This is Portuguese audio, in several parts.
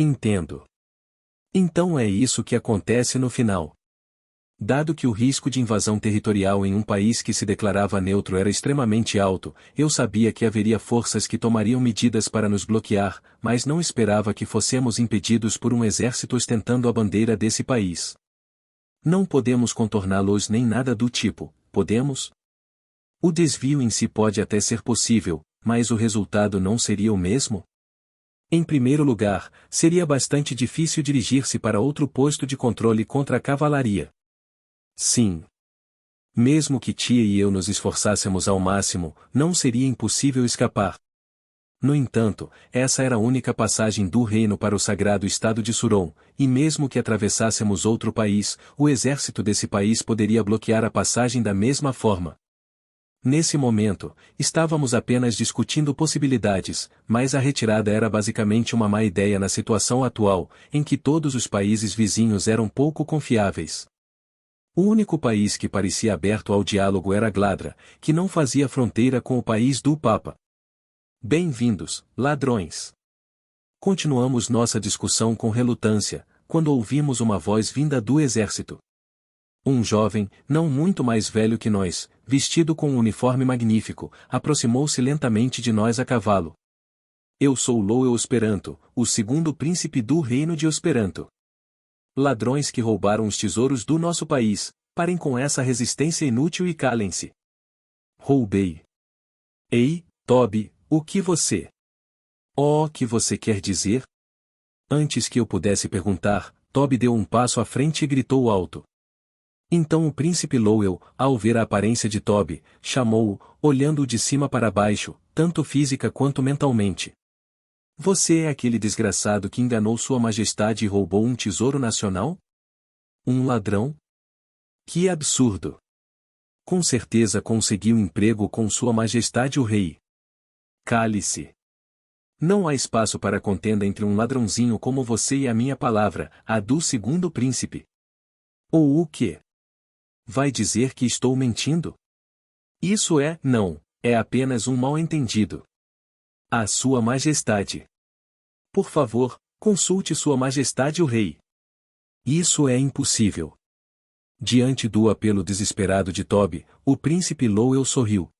Entendo. Então é isso que acontece no final. Dado que o risco de invasão territorial em um país que se declarava neutro era extremamente alto, eu sabia que haveria forças que tomariam medidas para nos bloquear, mas não esperava que fossemos impedidos por um exército ostentando a bandeira desse país. Não podemos contorná-los nem nada do tipo, podemos? O desvio em si pode até ser possível, mas o resultado não seria o mesmo? Em primeiro lugar, seria bastante difícil dirigir-se para outro posto de controle contra a cavalaria. Sim. Mesmo que tia e eu nos esforçássemos ao máximo, não seria impossível escapar. No entanto, essa era a única passagem do reino para o sagrado estado de Suron, e mesmo que atravessássemos outro país, o exército desse país poderia bloquear a passagem da mesma forma. Nesse momento, estávamos apenas discutindo possibilidades, mas a retirada era basicamente uma má ideia na situação atual, em que todos os países vizinhos eram pouco confiáveis. O único país que parecia aberto ao diálogo era Gladra, que não fazia fronteira com o país do Papa. Bem-vindos, ladrões! Continuamos nossa discussão com relutância, quando ouvimos uma voz vinda do exército. Um jovem, não muito mais velho que nós, vestido com um uniforme magnífico, aproximou-se lentamente de nós a cavalo. Eu sou Lowell Esperanto, o segundo príncipe do reino de Esperanto. Ladrões que roubaram os tesouros do nosso país, parem com essa resistência inútil e calem-se. Roubei. Ei, Toby, o que você... Oh, que você quer dizer? Antes que eu pudesse perguntar, Toby deu um passo à frente e gritou alto. Então o príncipe Lowell, ao ver a aparência de Toby, chamou-o, olhando-o de cima para baixo, tanto física quanto mentalmente. Você é aquele desgraçado que enganou Sua Majestade e roubou um tesouro nacional? Um ladrão? Que absurdo! Com certeza conseguiu emprego com Sua Majestade o Rei. Cale-se. Não há espaço para contenda entre um ladrãozinho como você e a minha palavra, a do segundo príncipe. Ou o quê? Vai dizer que estou mentindo? Isso não, é apenas um mal-entendido. A Sua Majestade. Por favor, consulte Sua Majestade o Rei. Isso é impossível. Diante do apelo desesperado de Toby, o príncipe Lowell sorriu.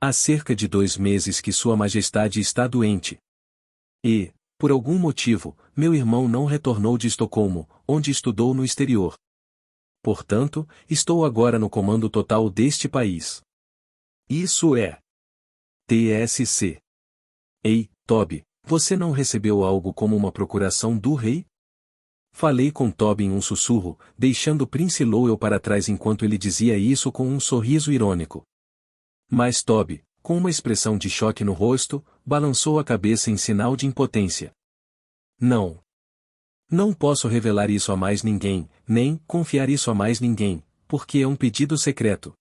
Há cerca de 2 meses que Sua Majestade está doente. E, por algum motivo, meu irmão não retornou de Estocolmo, onde estudou no exterior. Portanto, estou agora no comando total deste país. Isso é TSC. Ei, Toby, você não recebeu algo como uma procuração do rei? Falei com Toby em um sussurro, deixando Prince Lowell para trás enquanto ele dizia isso com um sorriso irônico. Mas Toby, com uma expressão de choque no rosto, balançou a cabeça em sinal de impotência. Não. Não posso revelar isso a mais ninguém, nem confiar isso a mais ninguém, porque é um pedido secreto.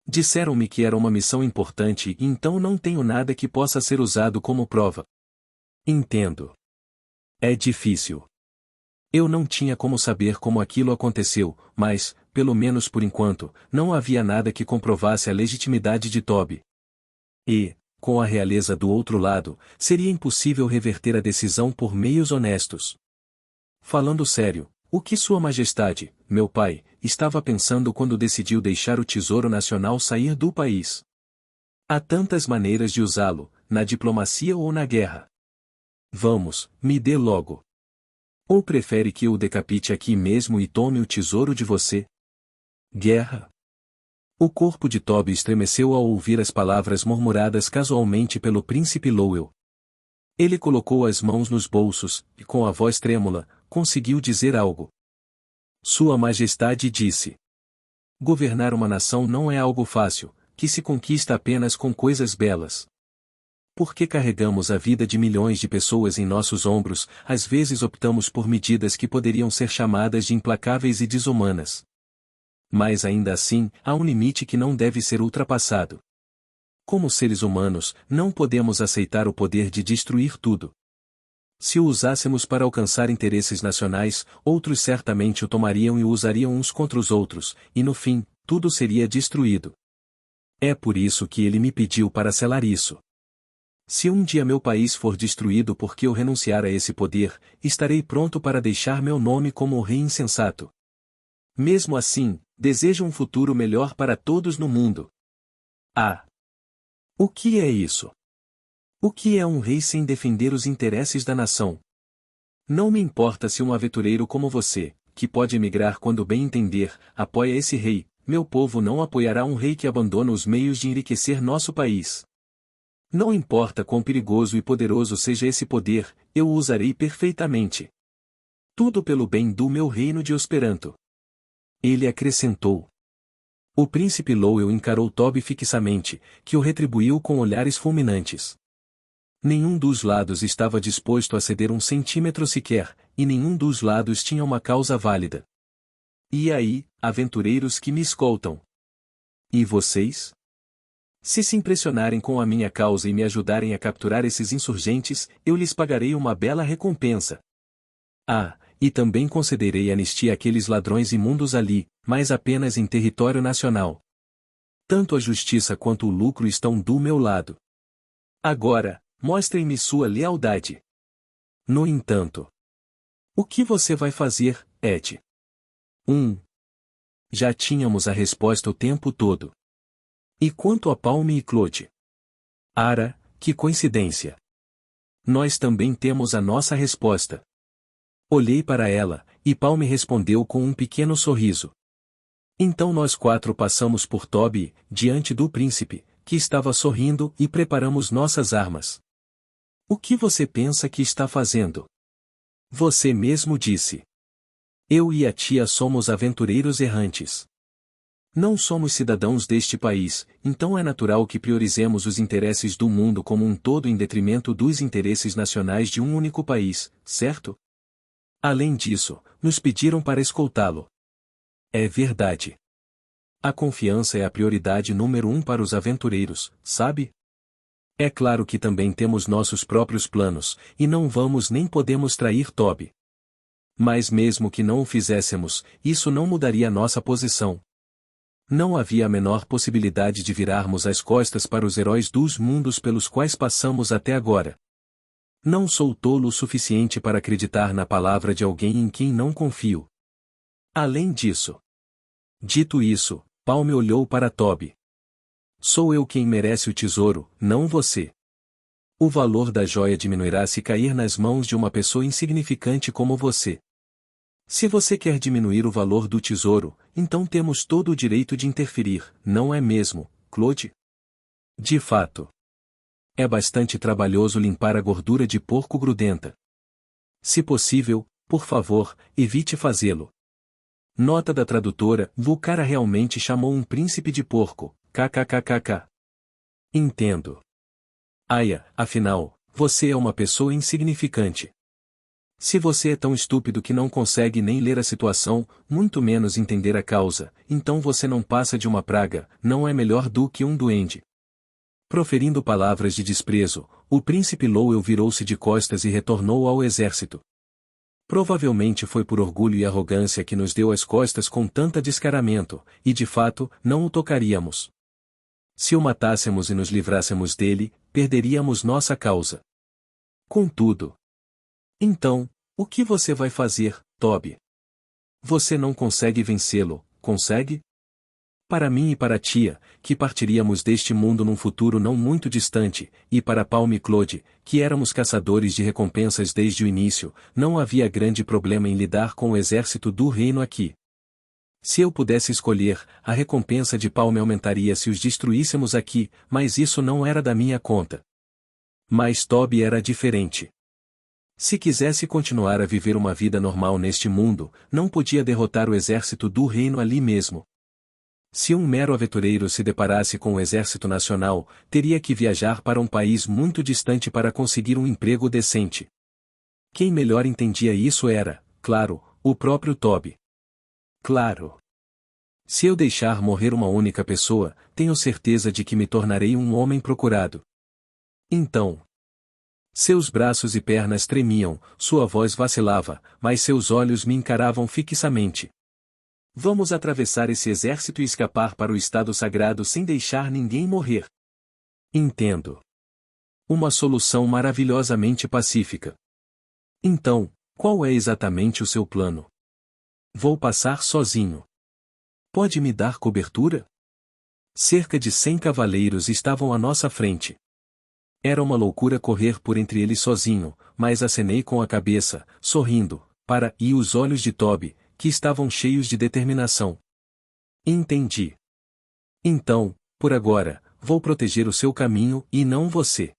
Disseram-me que era uma missão importante e então não tenho nada que possa ser usado como prova. Entendo. É difícil. Eu não tinha como saber como aquilo aconteceu, mas, pelo menos por enquanto, não havia nada que comprovasse a legitimidade de Toby. E, com a realeza do outro lado, seria impossível reverter a decisão por meios honestos. Falando sério, o que Sua Majestade, meu pai, estava pensando quando decidiu deixar o Tesouro Nacional sair do país? Há tantas maneiras de usá-lo, na diplomacia ou na guerra. Vamos, me dê logo. Ou prefere que eu o decapite aqui mesmo e tome o tesouro de você? Guerra? O corpo de Toby estremeceu ao ouvir as palavras murmuradas casualmente pelo príncipe Lowell. Ele colocou as mãos nos bolsos, e com a voz trêmula, conseguiu dizer algo. Sua Majestade disse. Governar uma nação não é algo fácil, que se conquista apenas com coisas belas. Porque carregamos a vida de milhões de pessoas em nossos ombros, às vezes optamos por medidas que poderiam ser chamadas de implacáveis e desumanas. Mas ainda assim, há um limite que não deve ser ultrapassado. Como seres humanos, não podemos aceitar o poder de destruir tudo. Se o usássemos para alcançar interesses nacionais, outros certamente o tomariam e o usariam uns contra os outros, e no fim, tudo seria destruído. É por isso que ele me pediu para selar isso. Se um dia meu país for destruído porque eu renunciar a esse poder, estarei pronto para deixar meu nome como o rei insensato. Mesmo assim, desejo um futuro melhor para todos no mundo. Ah! O que é isso? O que é um rei sem defender os interesses da nação? Não me importa se um aventureiro como você, que pode emigrar quando bem entender, apoia esse rei, meu povo não apoiará um rei que abandona os meios de enriquecer nosso país. Não importa quão perigoso e poderoso seja esse poder, eu o usarei perfeitamente. Tudo pelo bem do meu reino de Esperanto. Ele acrescentou. O príncipe Lowell encarou Toby fixamente, que o retribuiu com olhares fulminantes. Nenhum dos lados estava disposto a ceder um centímetro sequer, e nenhum dos lados tinha uma causa válida. E aí, aventureiros que me escoltam? E vocês? Se se impressionarem com a minha causa e me ajudarem a capturar esses insurgentes, eu lhes pagarei uma bela recompensa. Ah, e também concederei anistia àqueles ladrões imundos ali, mas apenas em território nacional. Tanto a justiça quanto o lucro estão do meu lado. Agora, mostrem-me sua lealdade. No entanto, o que você vai fazer, Ed? Já tínhamos a resposta o tempo todo. E quanto a Palme e Claude? Ara, que coincidência. Nós também temos a nossa resposta. Olhei para ela, e Palme respondeu com um pequeno sorriso. Então nós quatro passamos por Toby, diante do príncipe, que estava sorrindo, e preparamos nossas armas. O que você pensa que está fazendo? Você mesmo disse. Eu e a tia somos aventureiros errantes. Não somos cidadãos deste país, então é natural que priorizemos os interesses do mundo como um todo em detrimento dos interesses nacionais de um único país, certo? Além disso, nos pediram para escoltá-lo. É verdade. A confiança é a prioridade número 1 para os aventureiros, sabe? É claro que também temos nossos próprios planos, e não vamos nem podemos trair Toby. Mas mesmo que não o fizéssemos, isso não mudaria nossa posição. Não havia a menor possibilidade de virarmos as costas para os heróis dos mundos pelos quais passamos até agora. Não sou tolo o suficiente para acreditar na palavra de alguém em quem não confio. Além disso. Dito isso, Palme olhou para Toby. Sou eu quem merece o tesouro, não você. O valor da joia diminuirá se cair nas mãos de uma pessoa insignificante como você. Se você quer diminuir o valor do tesouro, então temos todo o direito de interferir, não é mesmo, Claude? De fato. É bastante trabalhoso limpar a gordura de porco grudenta. Se possível, por favor, evite fazê-lo. Nota da tradutora: o cara realmente chamou um príncipe de porco, kkkk. Entendo. Aya, afinal, você é uma pessoa insignificante. Se você é tão estúpido que não consegue nem ler a situação, muito menos entender a causa, então você não passa de uma praga, não é melhor do que um duende. Proferindo palavras de desprezo, o príncipe Lowell virou-se de costas e retornou ao exército. Provavelmente foi por orgulho e arrogância que nos deu as costas com tanta descaramento, e de fato, não o tocaríamos. Se o matássemos e nos livrássemos dele, perderíamos nossa causa. Contudo. Então, o que você vai fazer, Toby? Você não consegue vencê-lo, consegue? Para mim e para a tia, que partiríamos deste mundo num futuro não muito distante, e para Palme e Claude, que éramos caçadores de recompensas desde o início, não havia grande problema em lidar com o exército do reino aqui. Se eu pudesse escolher, a recompensa de Palme aumentaria se os destruíssemos aqui, mas isso não era da minha conta. Mas Toby era diferente. Se quisesse continuar a viver uma vida normal neste mundo, não podia derrotar o exército do reino ali mesmo. Se um mero aventureiro se deparasse com o exército nacional, teria que viajar para um país muito distante para conseguir um emprego decente. Quem melhor entendia isso era, claro, o próprio Toby. Claro. Se eu deixar morrer uma única pessoa, tenho certeza de que me tornarei um homem procurado. Então. Seus braços e pernas tremiam, sua voz vacilava, mas seus olhos me encaravam fixamente. Vamos atravessar esse exército e escapar para o estado sagrado sem deixar ninguém morrer. Entendo. Uma solução maravilhosamente pacífica. Então, qual é exatamente o seu plano? Vou passar sozinho. Pode me dar cobertura? Cerca de 100 cavaleiros estavam à nossa frente. Era uma loucura correr por entre eles sozinho, mas acenei com a cabeça, sorrindo, e os olhos de Toby, que estavam cheios de determinação. Entendi. Então, por agora, vou proteger o seu caminho e não você.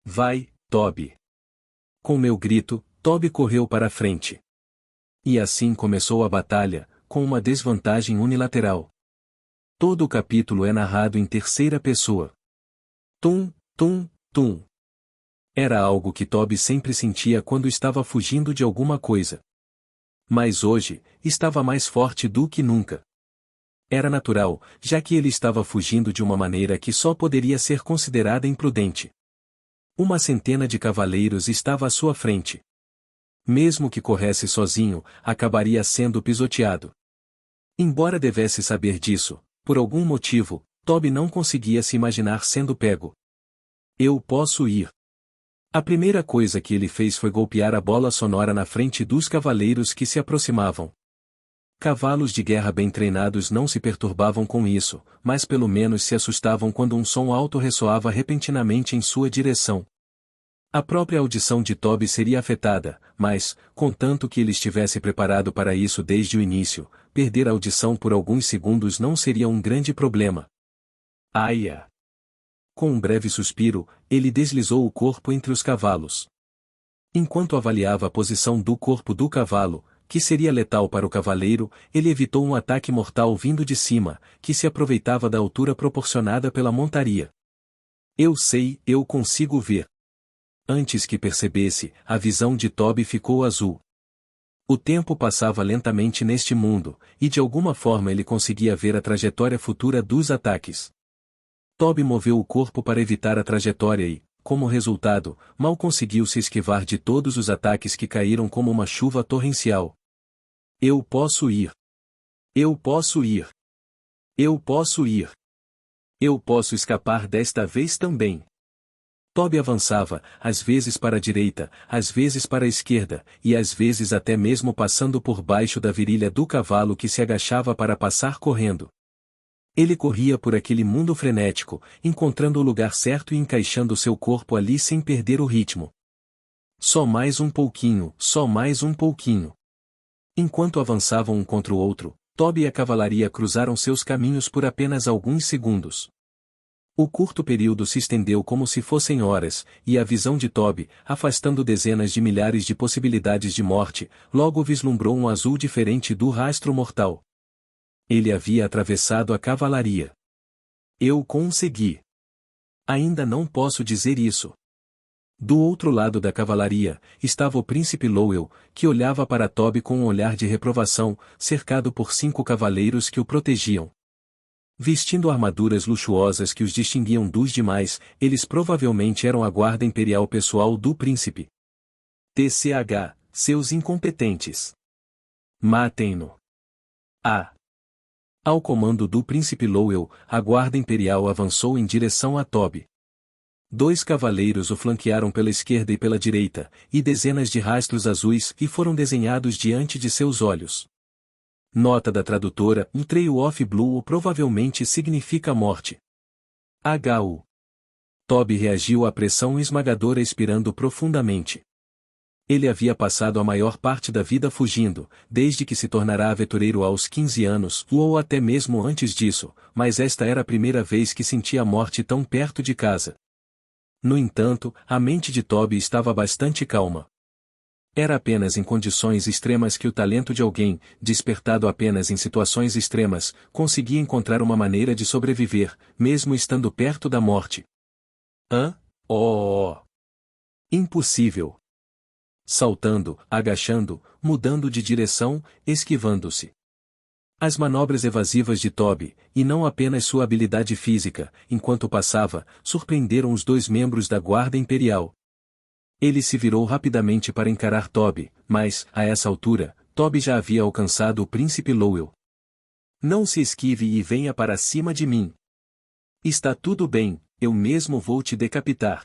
Vai, Toby. Com meu grito, Toby correu para a frente. E assim começou a batalha, com uma desvantagem unilateral. Todo o capítulo é narrado em terceira pessoa. Tum, tum, tum. Era algo que Toby sempre sentia quando estava fugindo de alguma coisa. Mas hoje, estava mais forte do que nunca. Era natural, já que ele estava fugindo de uma maneira que só poderia ser considerada imprudente. Uma centena de cavaleiros estava à sua frente. Mesmo que corresse sozinho, acabaria sendo pisoteado. Embora devesse saber disso, por algum motivo, Toby não conseguia se imaginar sendo pego. Eu posso ir. A primeira coisa que ele fez foi golpear a bola sonora na frente dos cavaleiros que se aproximavam. Cavalos de guerra bem treinados não se perturbavam com isso, mas pelo menos se assustavam quando um som alto ressoava repentinamente em sua direção. A própria audição de Toby seria afetada, mas, contanto que ele estivesse preparado para isso desde o início, perder a audição por alguns segundos não seria um grande problema. Aia! Com um breve suspiro, ele deslizou o corpo entre os cavalos. Enquanto avaliava a posição do corpo do cavalo, que seria letal para o cavaleiro, ele evitou um ataque mortal vindo de cima, que se aproveitava da altura proporcionada pela montaria. Eu sei, eu consigo ver. Antes que percebesse, a visão de Toby ficou azul. O tempo passava lentamente neste mundo, e de alguma forma ele conseguia ver a trajetória futura dos ataques. Toby moveu o corpo para evitar a trajetória e, como resultado, mal conseguiu se esquivar de todos os ataques que caíram como uma chuva torrencial. Eu posso ir. Eu posso ir. Eu posso ir. Eu posso escapar desta vez também. Toby avançava, às vezes para a direita, às vezes para a esquerda, e às vezes até mesmo passando por baixo da virilha do cavalo que se agachava para passar correndo. Ele corria por aquele mundo frenético, encontrando o lugar certo e encaixando seu corpo ali sem perder o ritmo. Só mais um pouquinho, só mais um pouquinho. Enquanto avançavam um contra o outro, Toby e a cavalaria cruzaram seus caminhos por apenas alguns segundos. O curto período se estendeu como se fossem horas, e a visão de Toby, afastando dezenas de milhares de possibilidades de morte, logo vislumbrou um azul diferente do rastro mortal. Ele havia atravessado a cavalaria. Eu consegui. Ainda não posso dizer isso. Do outro lado da cavalaria, estava o príncipe Lowell, que olhava para Toby com um olhar de reprovação, cercado por 5 cavaleiros que o protegiam. Vestindo armaduras luxuosas que os distinguiam dos demais, eles provavelmente eram a guarda imperial pessoal do príncipe. TCH, seus incompetentes. Matem-no. Ao comando do príncipe Lowell, a guarda imperial avançou em direção a Toby. 2 cavaleiros o flanquearam pela esquerda e pela direita, e dezenas de rastros azuis foram desenhados diante de seus olhos. Nota da tradutora: um trail of blue provavelmente significa morte. HU. Toby reagiu à pressão esmagadora expirando profundamente. Ele havia passado a maior parte da vida fugindo, desde que se tornara aventureiro aos 15 anos, ou até mesmo antes disso, mas esta era a primeira vez que sentia a morte tão perto de casa. No entanto, a mente de Toby estava bastante calma. Era apenas em condições extremas que o talento de alguém, despertado apenas em situações extremas, conseguia encontrar uma maneira de sobreviver, mesmo estando perto da morte. Impossível. Saltando, agachando, mudando de direção, esquivando-se. As manobras evasivas de Toby, e não apenas sua habilidade física, enquanto passava, surpreenderam os 2 membros da Guarda Imperial. Ele se virou rapidamente para encarar Toby, mas, a essa altura, Toby já havia alcançado o príncipe Lowell. Não se esquive e venha para cima de mim. Está tudo bem, eu mesmo vou te decapitar.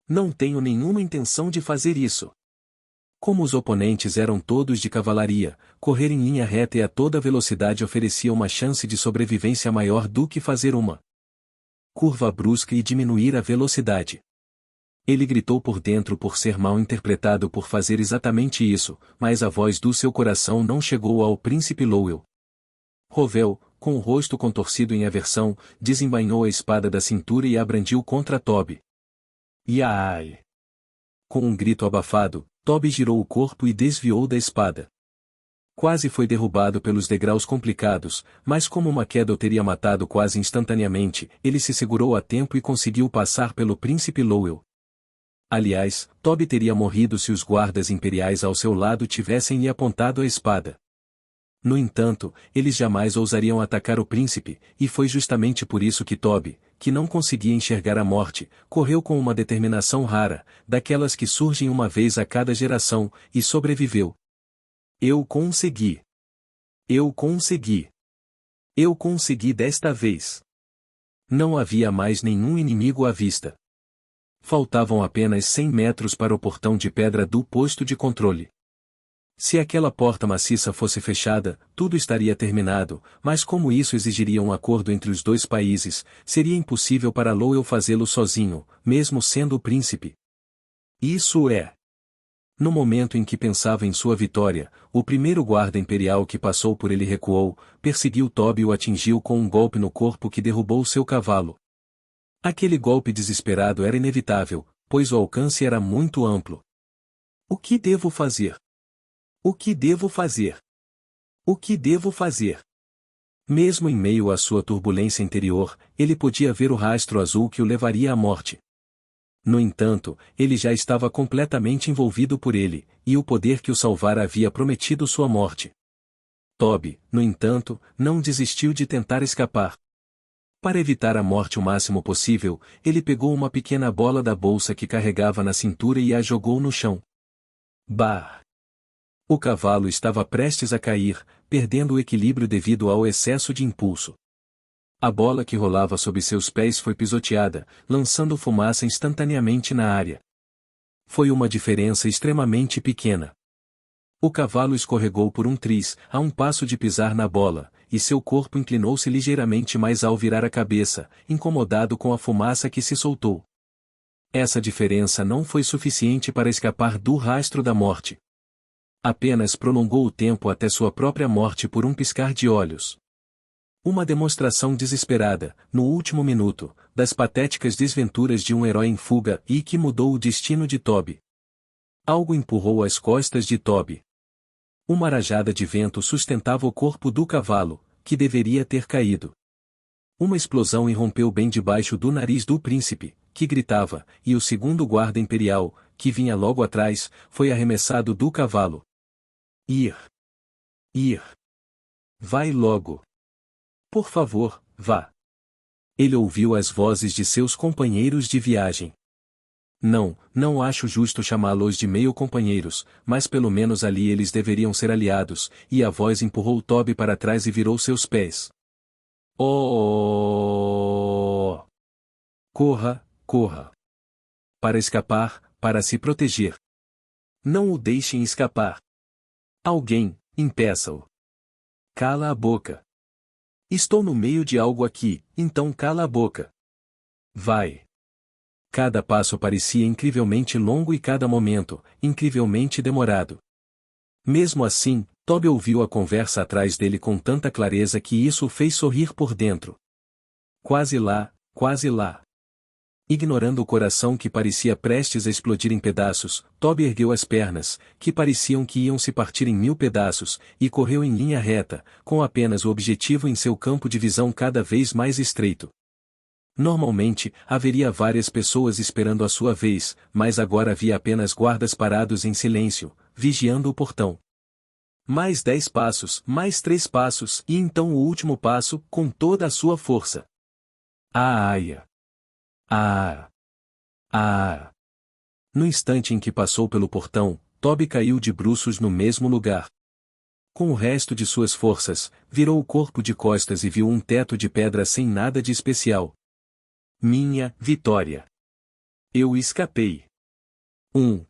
Não tenho nenhuma intenção de fazer isso. Como os oponentes eram todos de cavalaria, correr em linha reta e a toda velocidade oferecia uma chance de sobrevivência maior do que fazer uma curva brusca e diminuir a velocidade. Ele gritou por dentro por ser mal interpretado por fazer exatamente isso, mas a voz do seu coração não chegou ao príncipe Lowell. Rovel, com o rosto contorcido em aversão, desembainhou a espada da cintura e a brandiu contra Toby. Ai! Com um grito abafado, Toby girou o corpo e desviou da espada. Quase foi derrubado pelos degraus complicados, mas como uma queda o teria matado quase instantaneamente, ele se segurou a tempo e conseguiu passar pelo príncipe Lowell. Aliás, Toby teria morrido se os guardas imperiais ao seu lado tivessem lhe apontado a espada. No entanto, eles jamais ousariam atacar o príncipe, e foi justamente por isso que Toby, que não conseguia enxergar a morte, correu com uma determinação rara, daquelas que surgem uma vez a cada geração, e sobreviveu. Eu consegui. Eu consegui. Eu consegui desta vez. Não havia mais nenhum inimigo à vista. Faltavam apenas 100 metros para o portão de pedra do posto de controle. Se aquela porta maciça fosse fechada, tudo estaria terminado, mas como isso exigiria um acordo entre os dois países, seria impossível para Lowell fazê-lo sozinho, mesmo sendo o príncipe. Isso é. No momento em que pensava em sua vitória, o primeiro guarda imperial que passou por ele recuou, perseguiu Toby e o atingiu com um golpe no corpo que derrubou seu cavalo. Aquele golpe desesperado era inevitável, pois o alcance era muito amplo. O que devo fazer? O que devo fazer? O que devo fazer? Mesmo em meio à sua turbulência interior, ele podia ver o rastro azul que o levaria à morte. No entanto, ele já estava completamente envolvido por ele, e o poder que o salvara havia prometido sua morte. Toby, no entanto, não desistiu de tentar escapar. Para evitar a morte o máximo possível, ele pegou uma pequena bola da bolsa que carregava na cintura e a jogou no chão. Bah! O cavalo estava prestes a cair, perdendo o equilíbrio devido ao excesso de impulso. A bola que rolava sob seus pés foi pisoteada, lançando fumaça instantaneamente na área. Foi uma diferença extremamente pequena. O cavalo escorregou por um triz, a um passo de pisar na bola, e seu corpo inclinou-se ligeiramente mais ao virar a cabeça, incomodado com a fumaça que se soltou. Essa diferença não foi suficiente para escapar do rastro da morte. Apenas prolongou o tempo até sua própria morte por um piscar de olhos. Uma demonstração desesperada, no último minuto, das patéticas desventuras de um herói em fuga e que mudou o destino de Toby. Algo empurrou as costas de Toby. Uma rajada de vento sustentava o corpo do cavalo, que deveria ter caído. Uma explosão irrompeu bem debaixo do nariz do príncipe, que gritava, e o segundo guarda imperial, que vinha logo atrás, foi arremessado do cavalo. Ir. Ir. Vai logo. Por favor, vá. Ele ouviu as vozes de seus companheiros de viagem. Não acho justo chamá-los de meio-companheiros, mas pelo menos ali eles deveriam ser aliados, e a voz empurrou Toby para trás e virou seus pés. Oh! Corra, corra. Para escapar, para se proteger. Não o deixem escapar. Alguém, impeça-o. Cala a boca. Estou no meio de algo aqui, então cala a boca. Vai. Cada passo parecia incrivelmente longo e cada momento, incrivelmente demorado. Mesmo assim, Toby ouviu a conversa atrás dele com tanta clareza que isso o fez sorrir por dentro. Quase lá, quase lá. Ignorando o coração que parecia prestes a explodir em pedaços, Toby ergueu as pernas, que pareciam que iam se partir em 1000 pedaços, e correu em linha reta, com apenas o objetivo em seu campo de visão cada vez mais estreito. Normalmente, haveria várias pessoas esperando a sua vez, mas agora havia apenas guardas parados em silêncio, vigiando o portão. Mais 10 passos, mais 3 passos, e então o último passo, com toda a sua força. Aia! Ah! Ah! No instante em que passou pelo portão, Toby caiu de bruços no mesmo lugar. Com o resto de suas forças, virou o corpo de costas e viu um teto de pedra sem nada de especial. Minha vitória! Eu escapei. 1.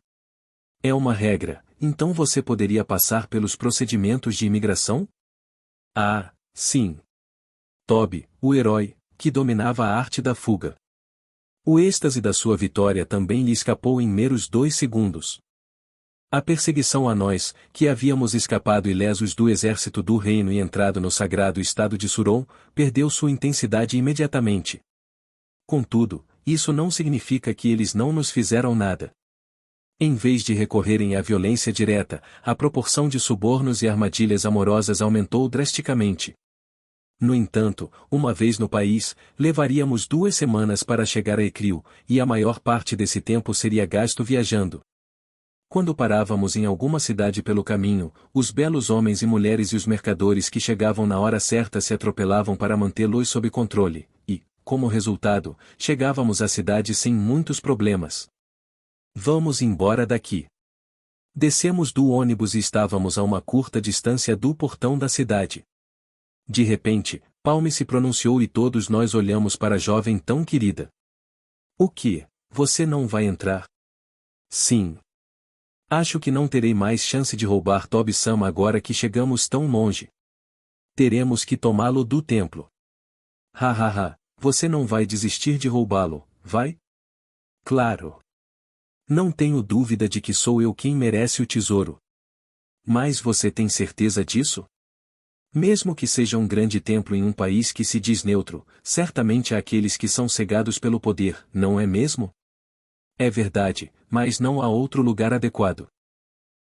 É uma regra, então você poderia passar pelos procedimentos de imigração? Ah, sim. Toby, o herói, que dominava a arte da fuga. O êxtase da sua vitória também lhe escapou em meros 2 segundos. A perseguição a nós, que havíamos escapado ilesos do exército do reino e entrado no sagrado estado de Suron, perdeu sua intensidade imediatamente. Contudo, isso não significa que eles não nos fizeram nada. Em vez de recorrerem à violência direta, a proporção de subornos e armadilhas amorosas aumentou drasticamente. No entanto, uma vez no país, levaríamos 2 semanas para chegar a Ecril, e a maior parte desse tempo seria gasto viajando. Quando parávamos em alguma cidade pelo caminho, os belos homens e mulheres e os mercadores que chegavam na hora certa se atropelavam para mantê-los sob controle, e, como resultado, chegávamos à cidade sem muitos problemas. Vamos embora daqui. Descemos do ônibus e estávamos a uma curta distância do portão da cidade. De repente, Palme se pronunciou e todos nós olhamos para a jovem tão querida. O que? Você não vai entrar? Sim. Acho que não terei mais chance de roubar Tobi-sama agora que chegamos tão longe. Teremos que tomá-lo do templo. Hahaha, você não vai desistir de roubá-lo, vai? Claro. Não tenho dúvida de que sou eu quem merece o tesouro. Mas você tem certeza disso? Mesmo que seja um grande templo em um país que se diz neutro, certamente há aqueles que são cegados pelo poder, não é mesmo? É verdade, mas não há outro lugar adequado.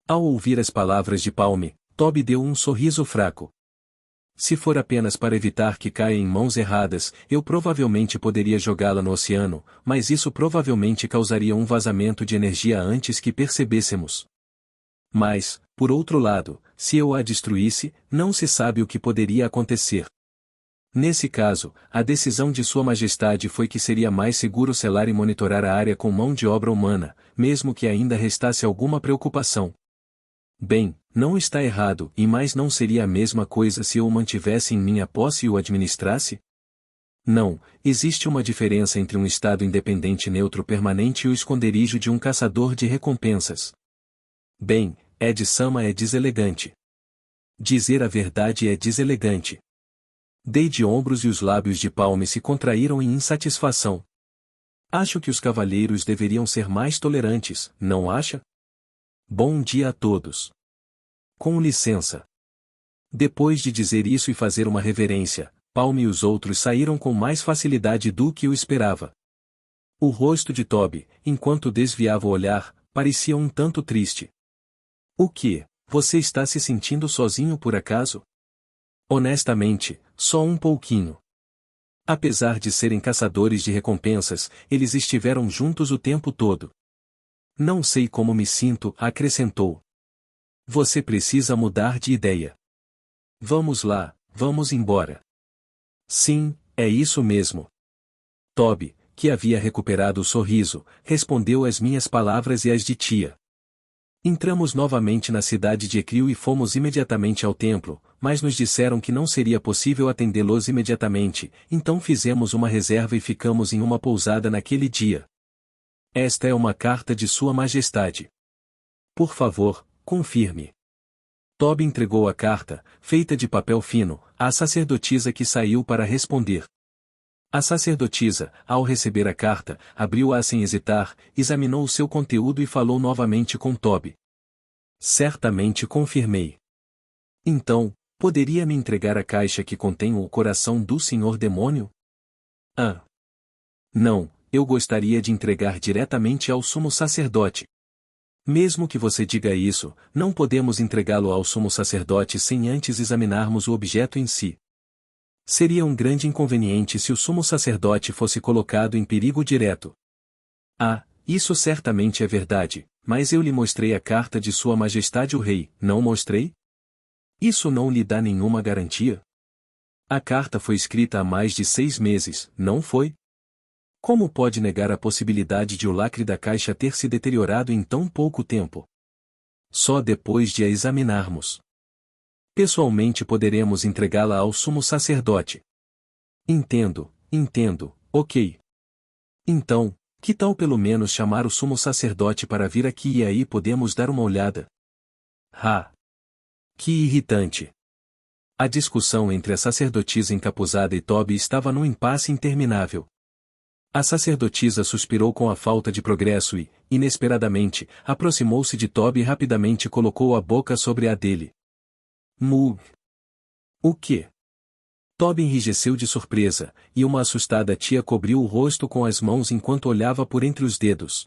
Ao ouvir as palavras de Palme, Toby deu um sorriso fraco. Se for apenas para evitar que caia em mãos erradas, eu provavelmente poderia jogá-la no oceano, mas isso provavelmente causaria um vazamento de energia antes que percebêssemos. Mas, por outro lado, se eu a destruísse, não se sabe o que poderia acontecer. Nesse caso, a decisão de Sua Majestade foi que seria mais seguro selar e monitorar a área com mão de obra humana, mesmo que ainda restasse alguma preocupação. Bem, não está errado, e mais não seria a mesma coisa se eu o mantivesse em minha posse e o administrasse? Não, existe uma diferença entre um estado independente neutro permanente e o esconderijo de um caçador de recompensas. Bem, Ed-sama é deselegante. Dizer a verdade é deselegante. Dei de ombros e os lábios de Palme se contraíram em insatisfação. Acho que os cavalheiros deveriam ser mais tolerantes, não acha? Bom dia a todos. Com licença. Depois de dizer isso e fazer uma reverência, Palme e os outros saíram com mais facilidade do que eu esperava. O rosto de Toby, enquanto desviava o olhar, parecia um tanto triste. O que? Você está se sentindo sozinho por acaso? Honestamente, só um pouquinho. Apesar de serem caçadores de recompensas, eles estiveram juntos o tempo todo. Não sei como me sinto, acrescentou. Você precisa mudar de ideia. Vamos lá, vamos embora. Sim, é isso mesmo. Toby, que havia recuperado o sorriso, respondeu às minhas palavras e às de tia. Entramos novamente na cidade de Ecril e fomos imediatamente ao templo, mas nos disseram que não seria possível atendê-los imediatamente, então fizemos uma reserva e ficamos em uma pousada naquele dia. Esta é uma carta de Sua Majestade. Por favor, confirme. Toby entregou a carta, feita de papel fino, à sacerdotisa que saiu para responder. A sacerdotisa, ao receber a carta, abriu-a sem hesitar, examinou o seu conteúdo e falou novamente com Toby. Certamente confirmei. Então, poderia me entregar a caixa que contém o coração do Senhor Demônio? Ah. Não, eu gostaria de entregar diretamente ao sumo sacerdote. Mesmo que você diga isso, não podemos entregá-lo ao sumo sacerdote sem antes examinarmos o objeto em si. Seria um grande inconveniente se o sumo sacerdote fosse colocado em perigo direto. Ah, isso certamente é verdade, mas eu lhe mostrei a carta de Sua Majestade o Rei, não mostrei? Isso não lhe dá nenhuma garantia? A carta foi escrita há mais de 6 meses, não foi? Como pode negar a possibilidade de o lacre da caixa ter se deteriorado em tão pouco tempo? Só depois de a examinarmos. Pessoalmente poderemos entregá-la ao sumo sacerdote. Entendo, ok. Então, Que tal pelo menos chamar o sumo sacerdote para vir aqui e aí podemos dar uma olhada? Ah! Que irritante! A discussão entre a sacerdotisa encapuzada e Toby estava num impasse interminável. A sacerdotisa suspirou com a falta de progresso e, inesperadamente, aproximou-se de Toby e rapidamente colocou a boca sobre a dele. Mu! O quê? Toby enrijeceu de surpresa, e uma assustada tia cobriu o rosto com as mãos enquanto olhava por entre os dedos.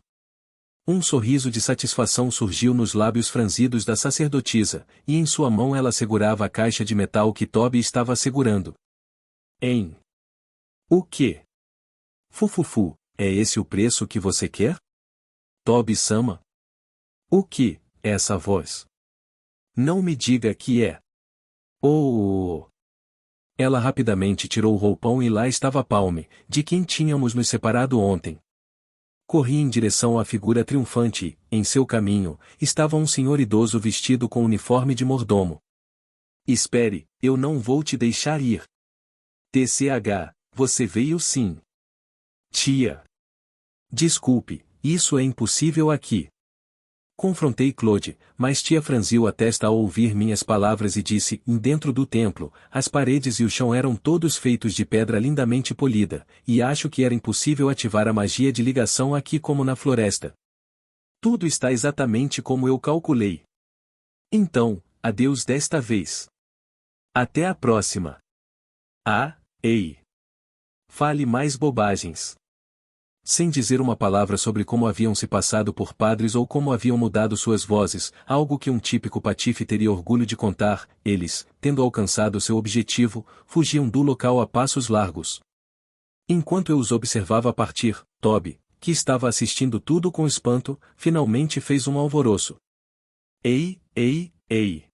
Um sorriso de satisfação surgiu nos lábios franzidos da sacerdotisa, e em sua mão ela segurava a caixa de metal que Toby estava segurando. Hein? O quê? Fufufu, é esse o preço que você quer? Toby-sama? O que, essa voz? Não me diga que é. Oh! Ela rapidamente tirou o roupão e lá estava Palme, de quem tínhamos nos separado ontem. Corri em direção à figura triunfante e, em seu caminho, estava um senhor idoso vestido com uniforme de mordomo. Espere, eu não vou te deixar ir. TCH, você veio sim. Tia. Desculpe, isso é impossível aqui. Confrontei Claude, mas tia franziu a testa ao ouvir minhas palavras e disse: dentro do templo, as paredes e o chão eram todos feitos de pedra lindamente polida, e acho que era impossível ativar a magia de ligação aqui como na floresta. Tudo está exatamente como eu calculei. Então, adeus desta vez. Até a próxima. Ah, ei. Fale mais bobagens. Sem dizer uma palavra sobre como haviam se passado por padres ou como haviam mudado suas vozes, algo que um típico patife teria orgulho de contar, eles, tendo alcançado seu objetivo, fugiam do local a passos largos. Enquanto eu os observava partir, Toby, que estava assistindo tudo com espanto, finalmente fez um alvoroço. Ei, ei, ei!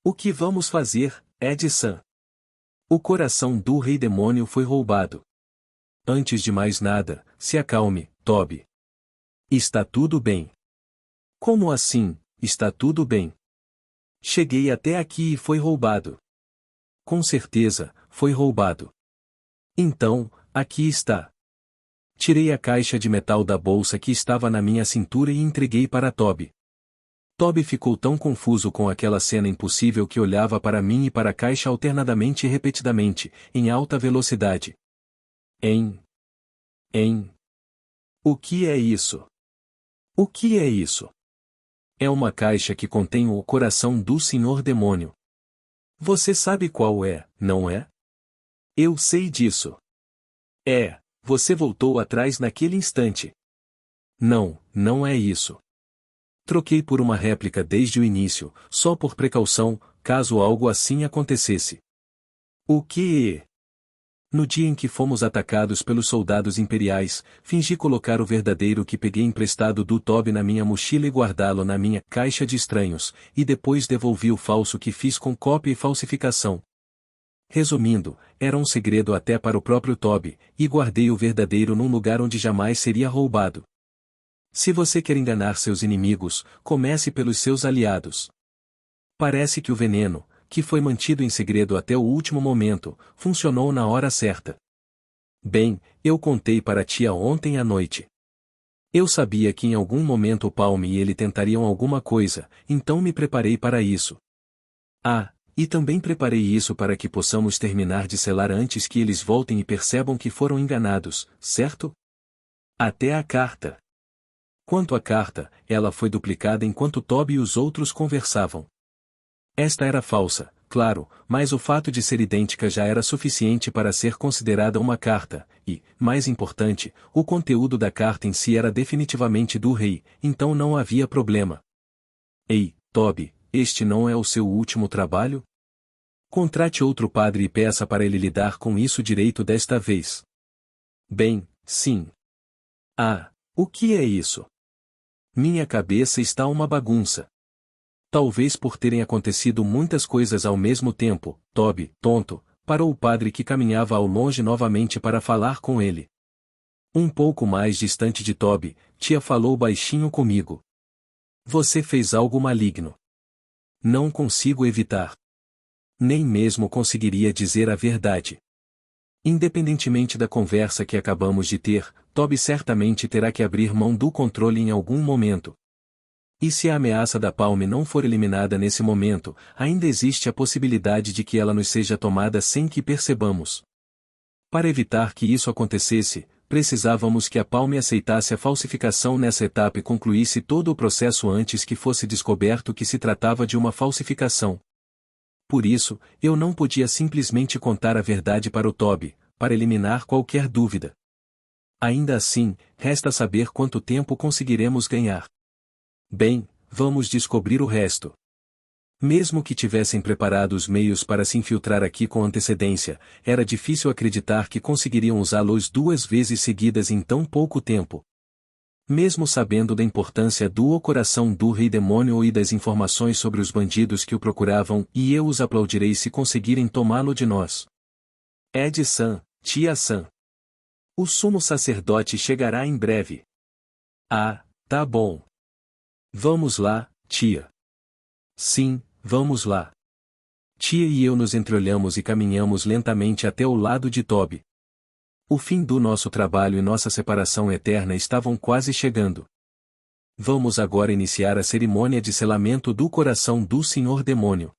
O que vamos fazer, Ed-san? O coração do rei demônio foi roubado. Antes de mais nada, se acalme, Toby. Está tudo bem. Como assim, está tudo bem? Cheguei até aqui e foi roubado. Com certeza, foi roubado. Então, aqui está. Tirei a caixa de metal da bolsa que estava na minha cintura e entreguei para Toby. Toby ficou tão confuso com aquela cena impossível que olhava para mim e para a caixa alternadamente e repetidamente, em alta velocidade. Hein? O que é isso? O que é isso? É uma caixa que contém o coração do Senhor Demônio. Você sabe qual é, não é? Eu sei disso. Você voltou atrás naquele instante. Não, não é isso. Troquei por uma réplica desde o início, só por precaução, caso algo assim acontecesse. O que? No dia em que fomos atacados pelos soldados imperiais, fingi colocar o verdadeiro que peguei emprestado do Toby na minha mochila e guardá-lo na minha caixa de estranhos, e depois devolvi o falso que fiz com cópia e falsificação. Resumindo, era um segredo até para o próprio Toby, e guardei o verdadeiro num lugar onde jamais seria roubado. Se você quer enganar seus inimigos, comece pelos seus aliados. Parece que o veneno, que foi mantido em segredo até o último momento, funcionou na hora certa. Bem, eu contei para a tia ontem à noite. Eu sabia que em algum momento o Palme e ele tentariam alguma coisa, então me preparei para isso. Ah, e também preparei isso para que possamos terminar de selar antes que eles voltem e percebam que foram enganados, certo? Até a carta. Quanto à carta, ela foi duplicada enquanto Toby e os outros conversavam. Esta era falsa, claro, mas o fato de ser idêntica já era suficiente para ser considerada uma carta, e, mais importante, o conteúdo da carta em si era definitivamente do rei, então não havia problema. Ei, Toby, este não é o seu último trabalho? Contrate outro padre e peça para ele lidar com isso direito desta vez. Bem, sim. Ah, o que é isso? Minha cabeça está uma bagunça. Talvez por terem acontecido muitas coisas ao mesmo tempo, Toby, tonto, parou o padre que caminhava ao longe novamente para falar com ele. Um pouco mais distante de Toby, tia falou baixinho comigo. Você fez algo maligno. Não consigo evitar. Nem mesmo conseguiria dizer a verdade. Independentemente da conversa que acabamos de ter, Toby certamente terá que abrir mão do controle em algum momento. E se a ameaça da Palme não for eliminada nesse momento, ainda existe a possibilidade de que ela nos seja tomada sem que percebamos. Para evitar que isso acontecesse, precisávamos que a Palme aceitasse a falsificação nessa etapa e concluísse todo o processo antes que fosse descoberto que se tratava de uma falsificação. Por isso, eu não podia simplesmente contar a verdade para o Toby, para eliminar qualquer dúvida. Ainda assim, resta saber quanto tempo conseguiremos ganhar. Bem, vamos descobrir o resto. Mesmo que tivessem preparado os meios para se infiltrar aqui com antecedência, era difícil acreditar que conseguiriam usá-los 2 vezes seguidas em tão pouco tempo. Mesmo sabendo da importância do O Coração do Rei Demônio e das informações sobre os bandidos que o procuravam, e eu os aplaudirei se conseguirem tomá-lo de nós. Ed-san, Tia-san. O sumo sacerdote chegará em breve. Ah, tá bom. Vamos lá, tia. Sim, vamos lá. Tia e eu nos entreolhamos e caminhamos lentamente até o lado de Toby. O fim do nosso trabalho e nossa separação eterna estavam quase chegando. Vamos agora iniciar a cerimônia de selamento do coração do Senhor Demônio.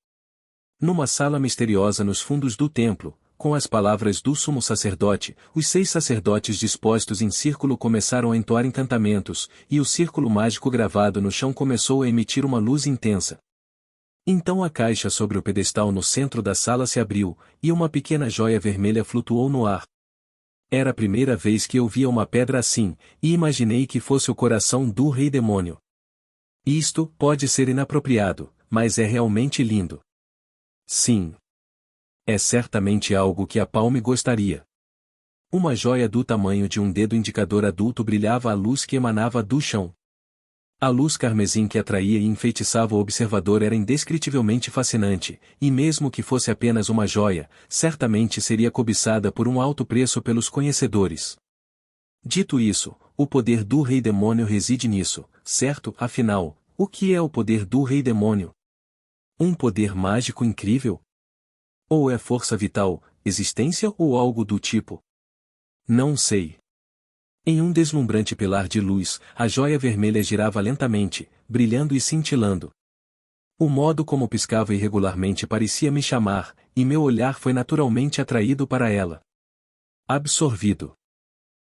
Numa sala misteriosa nos fundos do templo, com as palavras do sumo sacerdote, os 6 sacerdotes dispostos em círculo começaram a entoar encantamentos, e o círculo mágico gravado no chão começou a emitir uma luz intensa. Então a caixa sobre o pedestal no centro da sala se abriu, e uma pequena joia vermelha flutuou no ar. Era a primeira vez que eu via uma pedra assim, e imaginei que fosse o coração do Rei Demônio. Isto pode ser inapropriado, mas é realmente lindo. Sim. É certamente algo que a Palme gostaria. Uma joia do tamanho de um dedo indicador adulto brilhava à luz que emanava do chão. A luz carmesim que atraía e enfeitiçava o observador era indescritivelmente fascinante, e mesmo que fosse apenas uma joia, certamente seria cobiçada por um alto preço pelos conhecedores. Dito isso, o poder do Rei Demônio reside nisso, certo? Afinal, o que é o poder do Rei Demônio? Um poder mágico incrível? Ou é força vital, existência ou algo do tipo? Não sei. Em um deslumbrante pilar de luz, a joia vermelha girava lentamente, brilhando e cintilando. O modo como piscava irregularmente parecia me chamar, e meu olhar foi naturalmente atraído para ela. Absorvido.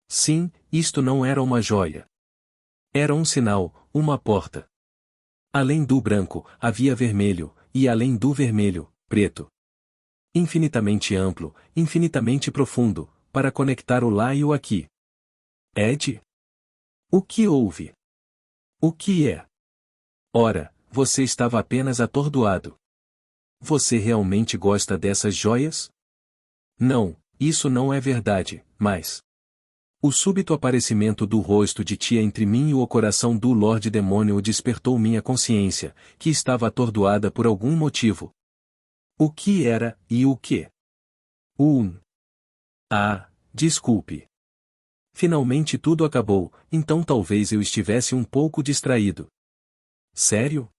Sim, isto não era uma joia. Era um sinal, uma porta. Além do branco, havia vermelho, e além do vermelho, preto. Infinitamente amplo, infinitamente profundo, para conectar o lá e o aqui. Ed? O que houve? O que é? Ora, você estava apenas atordoado. Você realmente gosta dessas joias? Não, isso não é verdade, mas... O súbito aparecimento do rosto de tia entre mim e o coração do Lorde Demônio despertou minha consciência, que estava atordoada por algum motivo. O que era, e o que? Ah, desculpe. Finalmente tudo acabou, então talvez eu estivesse um pouco distraído. Sério?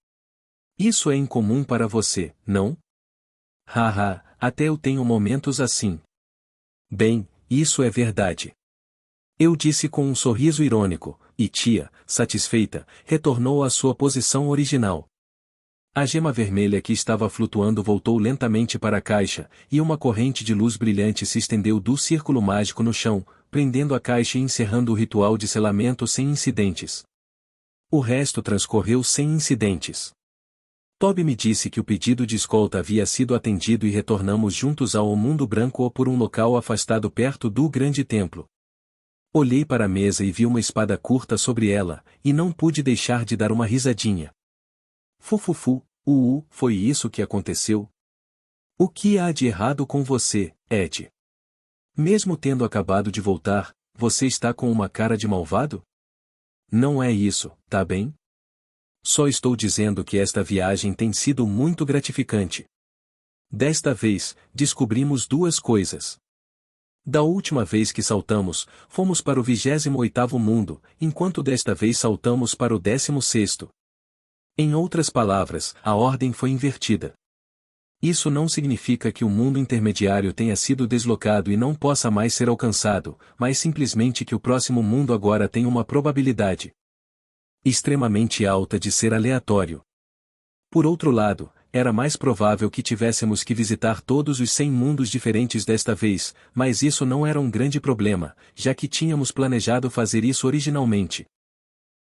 Isso é incomum para você, não? Haha, até eu tenho momentos assim. Bem, isso é verdade. Eu disse com um sorriso irônico, e tia, satisfeita, retornou à sua posição original. A gema vermelha que estava flutuando voltou lentamente para a caixa, e uma corrente de luz brilhante se estendeu do círculo mágico no chão, prendendo a caixa e encerrando o ritual de selamento sem incidentes. O resto transcorreu sem incidentes. Toby me disse que o pedido de escolta havia sido atendido e retornamos juntos ao mundo branco ou por um local afastado perto do grande templo. Olhei para a mesa e vi uma espada curta sobre ela, e não pude deixar de dar uma risadinha. Fufufu, foi isso que aconteceu? O que há de errado com você, Ed? Mesmo tendo acabado de voltar, você está com uma cara de malvado? Não é isso, tá bem? Só estou dizendo que esta viagem tem sido muito gratificante. Desta vez, descobrimos 2 coisas. Da última vez que saltamos, fomos para o 28º mundo, enquanto desta vez saltamos para o 16º. Em outras palavras, a ordem foi invertida. Isso não significa que o mundo intermediário tenha sido deslocado e não possa mais ser alcançado, mas simplesmente que o próximo mundo agora tem uma probabilidade extremamente alta de ser aleatório. Por outro lado, era mais provável que tivéssemos que visitar todos os 100 mundos diferentes desta vez, mas isso não era um grande problema, já que tínhamos planejado fazer isso originalmente.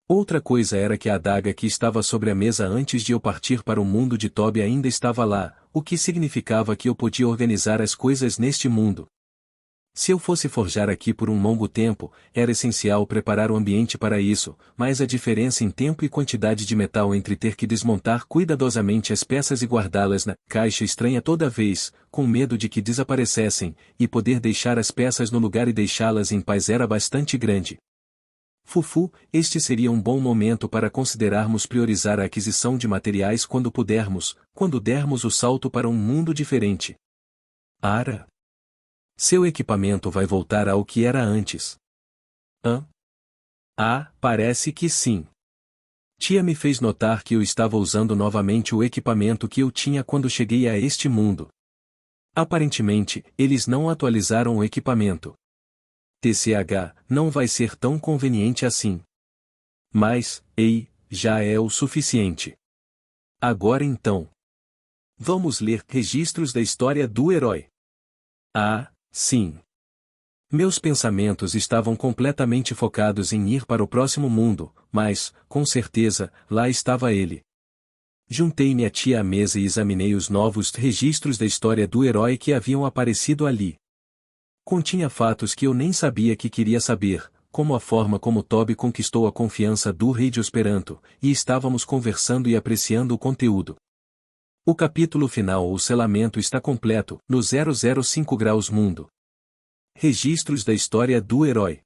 Outra coisa era que a adaga que estava sobre a mesa antes de eu partir para o mundo de Toby ainda estava lá, o que significava que eu podia organizar as coisas neste mundo. Se eu fosse forjar aqui por um longo tempo, era essencial preparar o ambiente para isso, mas a diferença em tempo e quantidade de metal entre ter que desmontar cuidadosamente as peças e guardá-las na caixa estranha toda vez, com medo de que desaparecessem, e poder deixar as peças no lugar e deixá-las em paz era bastante grande. Fufu, este seria um bom momento para considerarmos priorizar a aquisição de materiais quando dermos o salto para um mundo diferente. Ara. Seu equipamento vai voltar ao que era antes. Hã? Ah, parece que sim. Tia me fez notar que eu estava usando novamente o equipamento que eu tinha quando cheguei a este mundo. Aparentemente, eles não atualizaram o equipamento. TCH, não vai ser tão conveniente assim. Mas, ei, já é o suficiente. Agora então. Vamos ler registros da história do herói. Ah, sim. Meus pensamentos estavam completamente focados em ir para o próximo mundo, mas, com certeza, lá estava ele. Juntei-me a tia à mesa e examinei os novos registros da história do herói que haviam aparecido ali. Continha fatos que eu nem sabia que queria saber, como a forma como Toby conquistou a confiança do rei de Esperanto, e estávamos conversando e apreciando o conteúdo. O capítulo final ou selamento está completo, no 005 graus mundo. Registros da história do herói.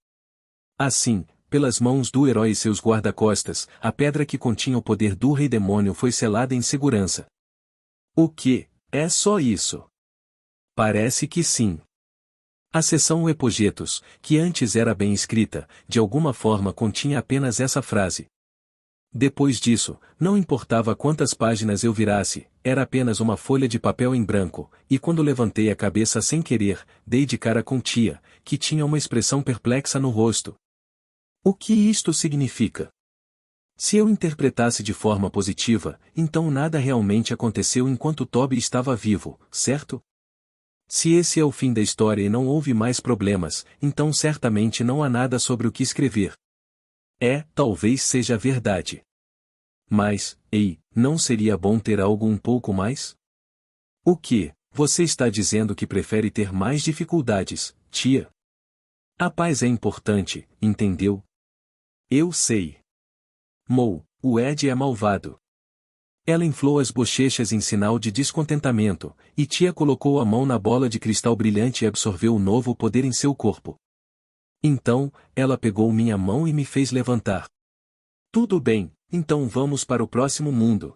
Assim, pelas mãos do herói e seus guarda-costas, a pedra que continha o poder do rei demônio foi selada em segurança. O que? É só isso? Parece que sim. A seção Epogetos, que antes era bem escrita, de alguma forma continha apenas essa frase. Depois disso, não importava quantas páginas eu virasse, era apenas uma folha de papel em branco, e quando levantei a cabeça sem querer, dei de cara com tia, que tinha uma expressão perplexa no rosto. O que isto significa? Se eu interpretasse de forma positiva, então nada realmente aconteceu enquanto Toby estava vivo, certo? Se esse é o fim da história e não houve mais problemas, então certamente não há nada sobre o que escrever. Talvez seja verdade. Mas, ei, não seria bom ter algo um pouco mais? O que? Você está dizendo que prefere ter mais dificuldades, tia? A paz é importante, entendeu? Eu sei. O Ed é malvado. Ela inflou as bochechas em sinal de descontentamento, e tia colocou a mão na bola de cristal brilhante e absorveu o novo poder em seu corpo. Então, ela pegou minha mão e me fez levantar. Tudo bem, então vamos para o próximo mundo.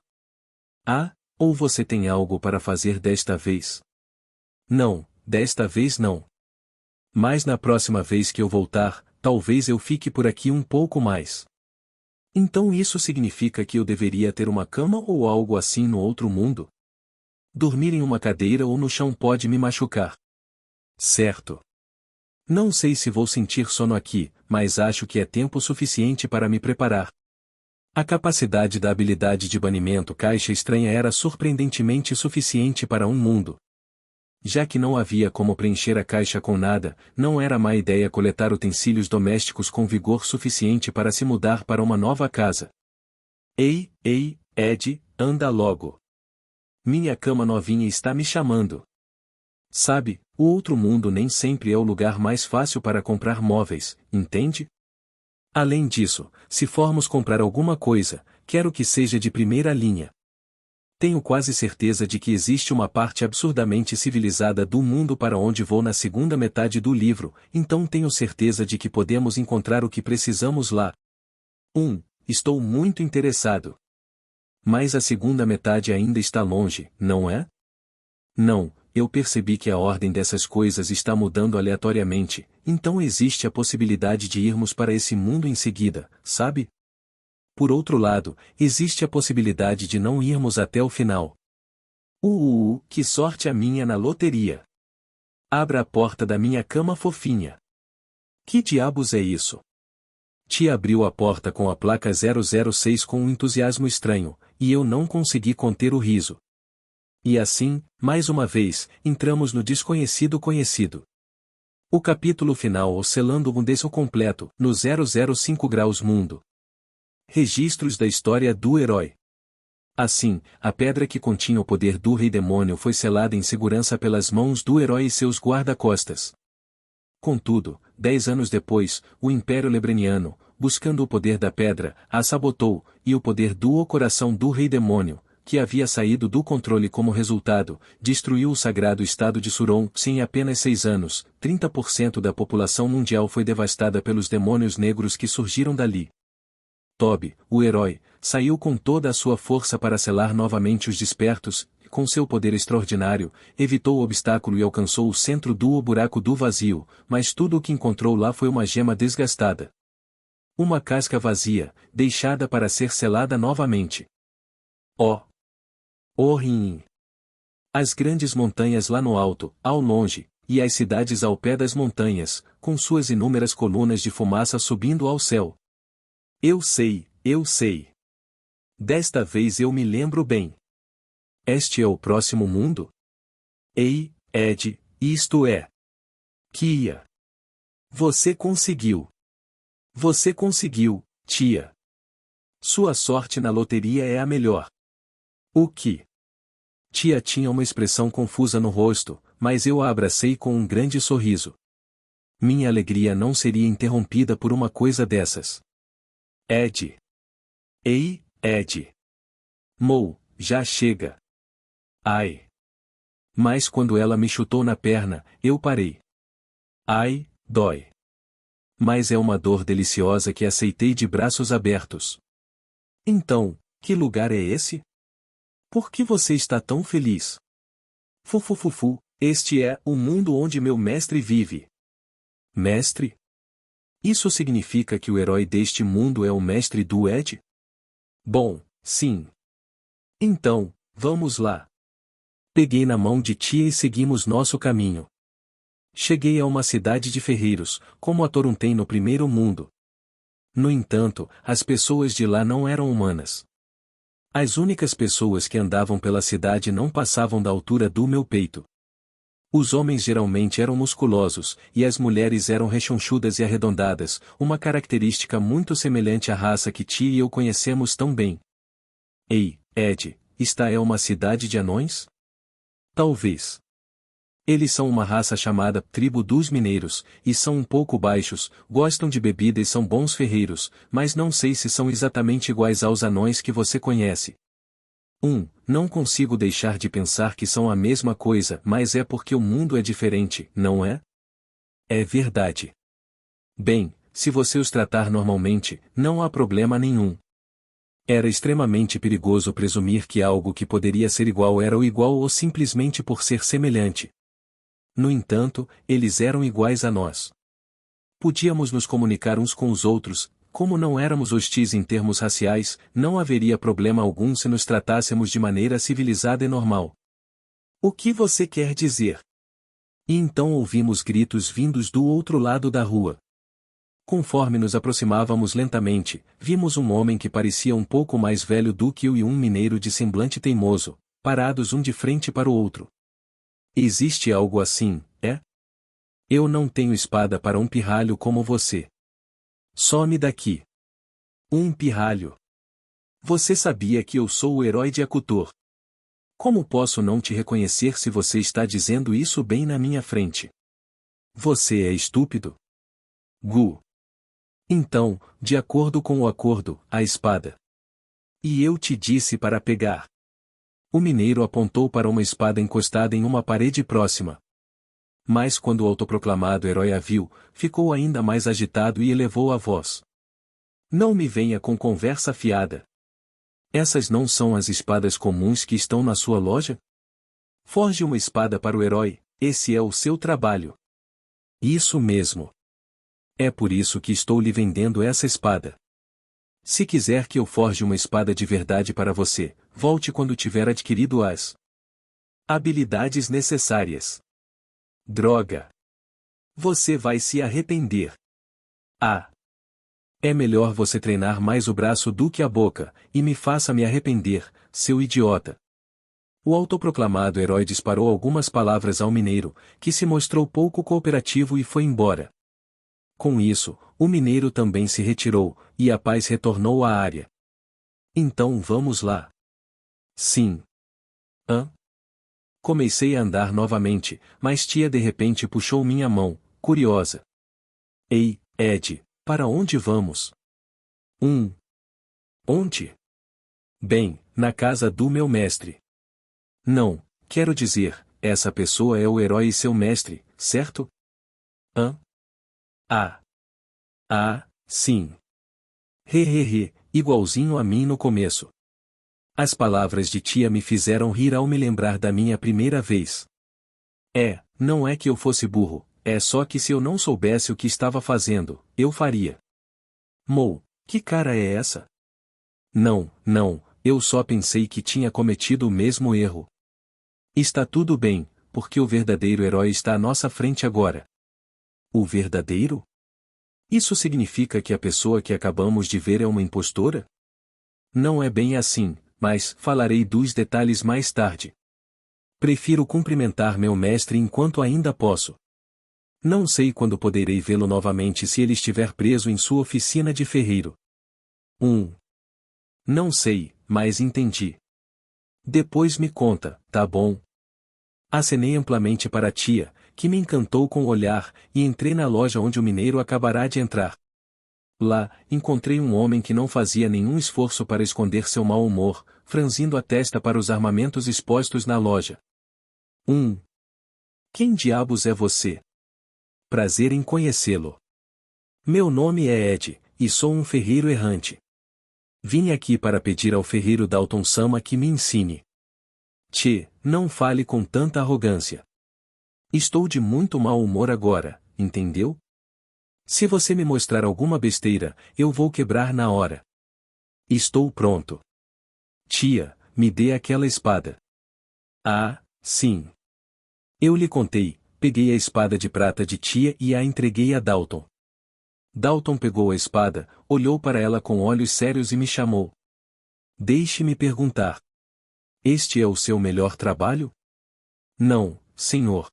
Ah, ou você tem algo para fazer desta vez? Não, desta vez não. Mas na próxima vez que eu voltar, talvez eu fique por aqui um pouco mais. Então isso significa que eu deveria ter uma cama ou algo assim no outro mundo? Dormir em uma cadeira ou no chão pode me machucar. Certo. Não sei se vou sentir sono aqui, mas acho que é tempo suficiente para me preparar. A capacidade da habilidade de banimento caixa estranha era surpreendentemente suficiente para um mundo. Já que não havia como preencher a caixa com nada, não era má ideia coletar utensílios domésticos com vigor suficiente para se mudar para uma nova casa. Ei, Ed, anda logo. Minha cama novinha está me chamando. Sabe, o outro mundo nem sempre é o lugar mais fácil para comprar móveis, entende? Além disso, se formos comprar alguma coisa, quero que seja de primeira linha. Tenho quase certeza de que existe uma parte absurdamente civilizada do mundo para onde vou na segunda metade do livro, então tenho certeza de que podemos encontrar o que precisamos lá. Estou muito interessado. Mas a segunda metade ainda está longe, não é? Não, eu percebi que a ordem dessas coisas está mudando aleatoriamente, então existe a possibilidade de irmos para esse mundo em seguida, sabe? Por outro lado, existe a possibilidade de não irmos até o final. Que sorte a minha na loteria! Abra a porta da minha cama fofinha. Que diabos é isso? Tia abriu a porta com a placa 006 com um entusiasmo estranho, e eu não consegui conter o riso. E assim, mais uma vez, entramos no desconhecido conhecido. O capítulo final oscilando um desço completo, no 005 graus mundo. Registros da história do herói. Assim, a pedra que continha o poder do rei demônio foi selada em segurança pelas mãos do herói e seus guarda-costas. Contudo, 10 anos depois, o Império Lebreniano, buscando o poder da pedra, a sabotou, e o poder do coração do rei demônio, que havia saído do controle como resultado, destruiu o sagrado estado de Suron. Em apenas 6 anos, 30% da população mundial foi devastada pelos demônios negros que surgiram dali. Toby, o herói, saiu com toda a sua força para selar novamente os despertos, e com seu poder extraordinário, evitou o obstáculo e alcançou o centro do buraco do vazio, mas tudo o que encontrou lá foi uma gema desgastada. Uma casca vazia, deixada para ser selada novamente. Rim. As grandes montanhas lá no alto, ao longe, e as cidades ao pé das montanhas, com suas inúmeras colunas de fumaça subindo ao céu. Eu sei. Desta vez eu me lembro bem. Este é o próximo mundo? Ei, Ed, isto é. Kia. Você conseguiu. Você conseguiu, tia. Sua sorte na loteria é a melhor. O que? Tia tinha uma expressão confusa no rosto, mas eu a abracei com um grande sorriso. Minha alegria não seria interrompida por uma coisa dessas. Ed. Ei, Ed. Já chega. Ai. Mas quando ela me chutou na perna, eu parei. Ai, dói. Mas é uma dor deliciosa que aceitei de braços abertos. Então, que lugar é esse? Por que você está tão feliz? Fufufufu, este é o mundo onde meu mestre vive. Mestre? Isso significa que o herói deste mundo é o mestre do Ed? Bom, sim. Então, vamos lá. Peguei na mão de tia e seguimos nosso caminho. Cheguei a uma cidade de ferreiros, como a Toruntem no primeiro mundo. No entanto, as pessoas de lá não eram humanas. As únicas pessoas que andavam pela cidade não passavam da altura do meu peito. Os homens geralmente eram musculosos, e as mulheres eram rechonchudas e arredondadas, uma característica muito semelhante à raça que tia e eu conhecemos tão bem. Ei, Ed, esta é uma cidade de anões? Talvez. Eles são uma raça chamada tribo dos mineiros, e são um pouco baixos, gostam de bebida e são bons ferreiros, mas não sei se são exatamente iguais aos anões que você conhece. Não consigo deixar de pensar que são a mesma coisa, mas é porque o mundo é diferente, não é? É verdade. Bem, se você os tratar normalmente, não há problema nenhum. Era extremamente perigoso presumir que algo que poderia ser igual era o igual ou simplesmente por ser semelhante. No entanto, eles eram iguais a nós. Podíamos nos comunicar uns com os outros, como não éramos hostis em termos raciais, não haveria problema algum se nos tratássemos de maneira civilizada e normal. O que você quer dizer? E então ouvimos gritos vindos do outro lado da rua. Conforme nos aproximávamos lentamente, vimos um homem que parecia um pouco mais velho do que eu e um mineiro de semblante teimoso, parados um de frente para o outro. Existe algo assim, é? Eu não tenho espada para um pirralho como você. Some daqui. Um pirralho. Você sabia que eu sou o herói de Akutor? Como posso não te reconhecer se você está dizendo isso bem na minha frente? Você é estúpido? Gu. Então, de acordo com o acordo, a espada. E eu te disse para pegar. O mineiro apontou para uma espada encostada em uma parede próxima. Mas quando o autoproclamado herói a viu, ficou ainda mais agitado e elevou a voz. Não me venha com conversa fiada. Essas não são as espadas comuns que estão na sua loja? Forge uma espada para o herói, esse é o seu trabalho. Isso mesmo. É por isso que estou lhe vendendo essa espada. Se quiser que eu forje uma espada de verdade para você, volte quando tiver adquirido as Habilidades necessárias. Droga. Você vai se arrepender. Ah. É melhor você treinar mais o braço do que a boca, e me faça me arrepender, seu idiota. O autoproclamado herói disparou algumas palavras ao mineiro, que se mostrou pouco cooperativo e foi embora. Com isso, o mineiro também se retirou, e a paz retornou à área. Então vamos lá. Sim. Hã? Comecei a andar novamente, mas tia de repente puxou minha mão, curiosa. Ei, Ed, para onde vamos? Onde? Bem, na casa do meu mestre. Não, quero dizer, essa pessoa é o herói e seu mestre, certo? Hã? Ah. Ah, sim. Hehehe, igualzinho a mim no começo. As palavras de tia me fizeram rir ao me lembrar da minha primeira vez. Não é que eu fosse burro, é só que se eu não soubesse o que estava fazendo, eu faria. Mo, que cara é essa? Não, eu só pensei que tinha cometido o mesmo erro. Está tudo bem, porque o verdadeiro herói está à nossa frente agora. O verdadeiro? Isso significa que a pessoa que acabamos de ver é uma impostora? Não é bem assim, mas falarei dos detalhes mais tarde. Prefiro cumprimentar meu mestre enquanto ainda posso. Não sei quando poderei vê-lo novamente se ele estiver preso em sua oficina de ferreiro. Não sei, mas entendi. Depois me conta, tá bom? Acenei amplamente para a tia, que me encantou com o olhar, e entrei na loja onde o mineiro acabará de entrar. Lá, encontrei um homem que não fazia nenhum esforço para esconder seu mau humor, franzindo a testa para os armamentos expostos na loja. Quem diabos é você? Prazer em conhecê-lo. Meu nome é Ed, e sou um ferreiro errante. Vim aqui para pedir ao ferreiro Dalton Sama que me ensine. Não fale com tanta arrogância. Estou de muito mau humor agora, entendeu? Se você me mostrar alguma besteira, eu vou quebrar na hora. Estou pronto. Tia, me dê aquela espada. Ah, sim. Eu lhe contei, peguei a espada de prata de tia e a entreguei a Dalton. Dalton pegou a espada, olhou para ela com olhos sérios e me chamou. Deixe-me perguntar. Este é o seu melhor trabalho? Não, senhor.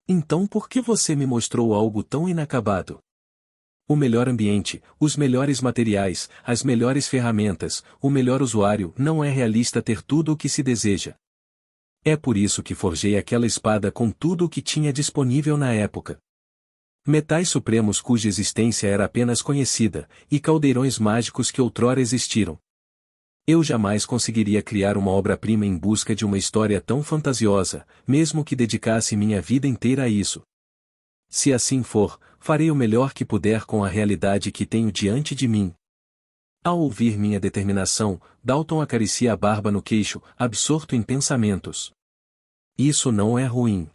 Então por que você me mostrou algo tão inacabado? O melhor ambiente, os melhores materiais, as melhores ferramentas, o melhor usuário, não é realista ter tudo o que se deseja. É por isso que forjei aquela espada com tudo o que tinha disponível na época. Metais supremos cuja existência era apenas conhecida, e caldeirões mágicos que outrora existiram. Eu jamais conseguiria criar uma obra-prima em busca de uma história tão fantasiosa, mesmo que dedicasse minha vida inteira a isso. Se assim for, farei o melhor que puder com a realidade que tenho diante de mim. Ao ouvir minha determinação, Dalton acaricia a barba no queixo, absorto em pensamentos. Isso não é ruim.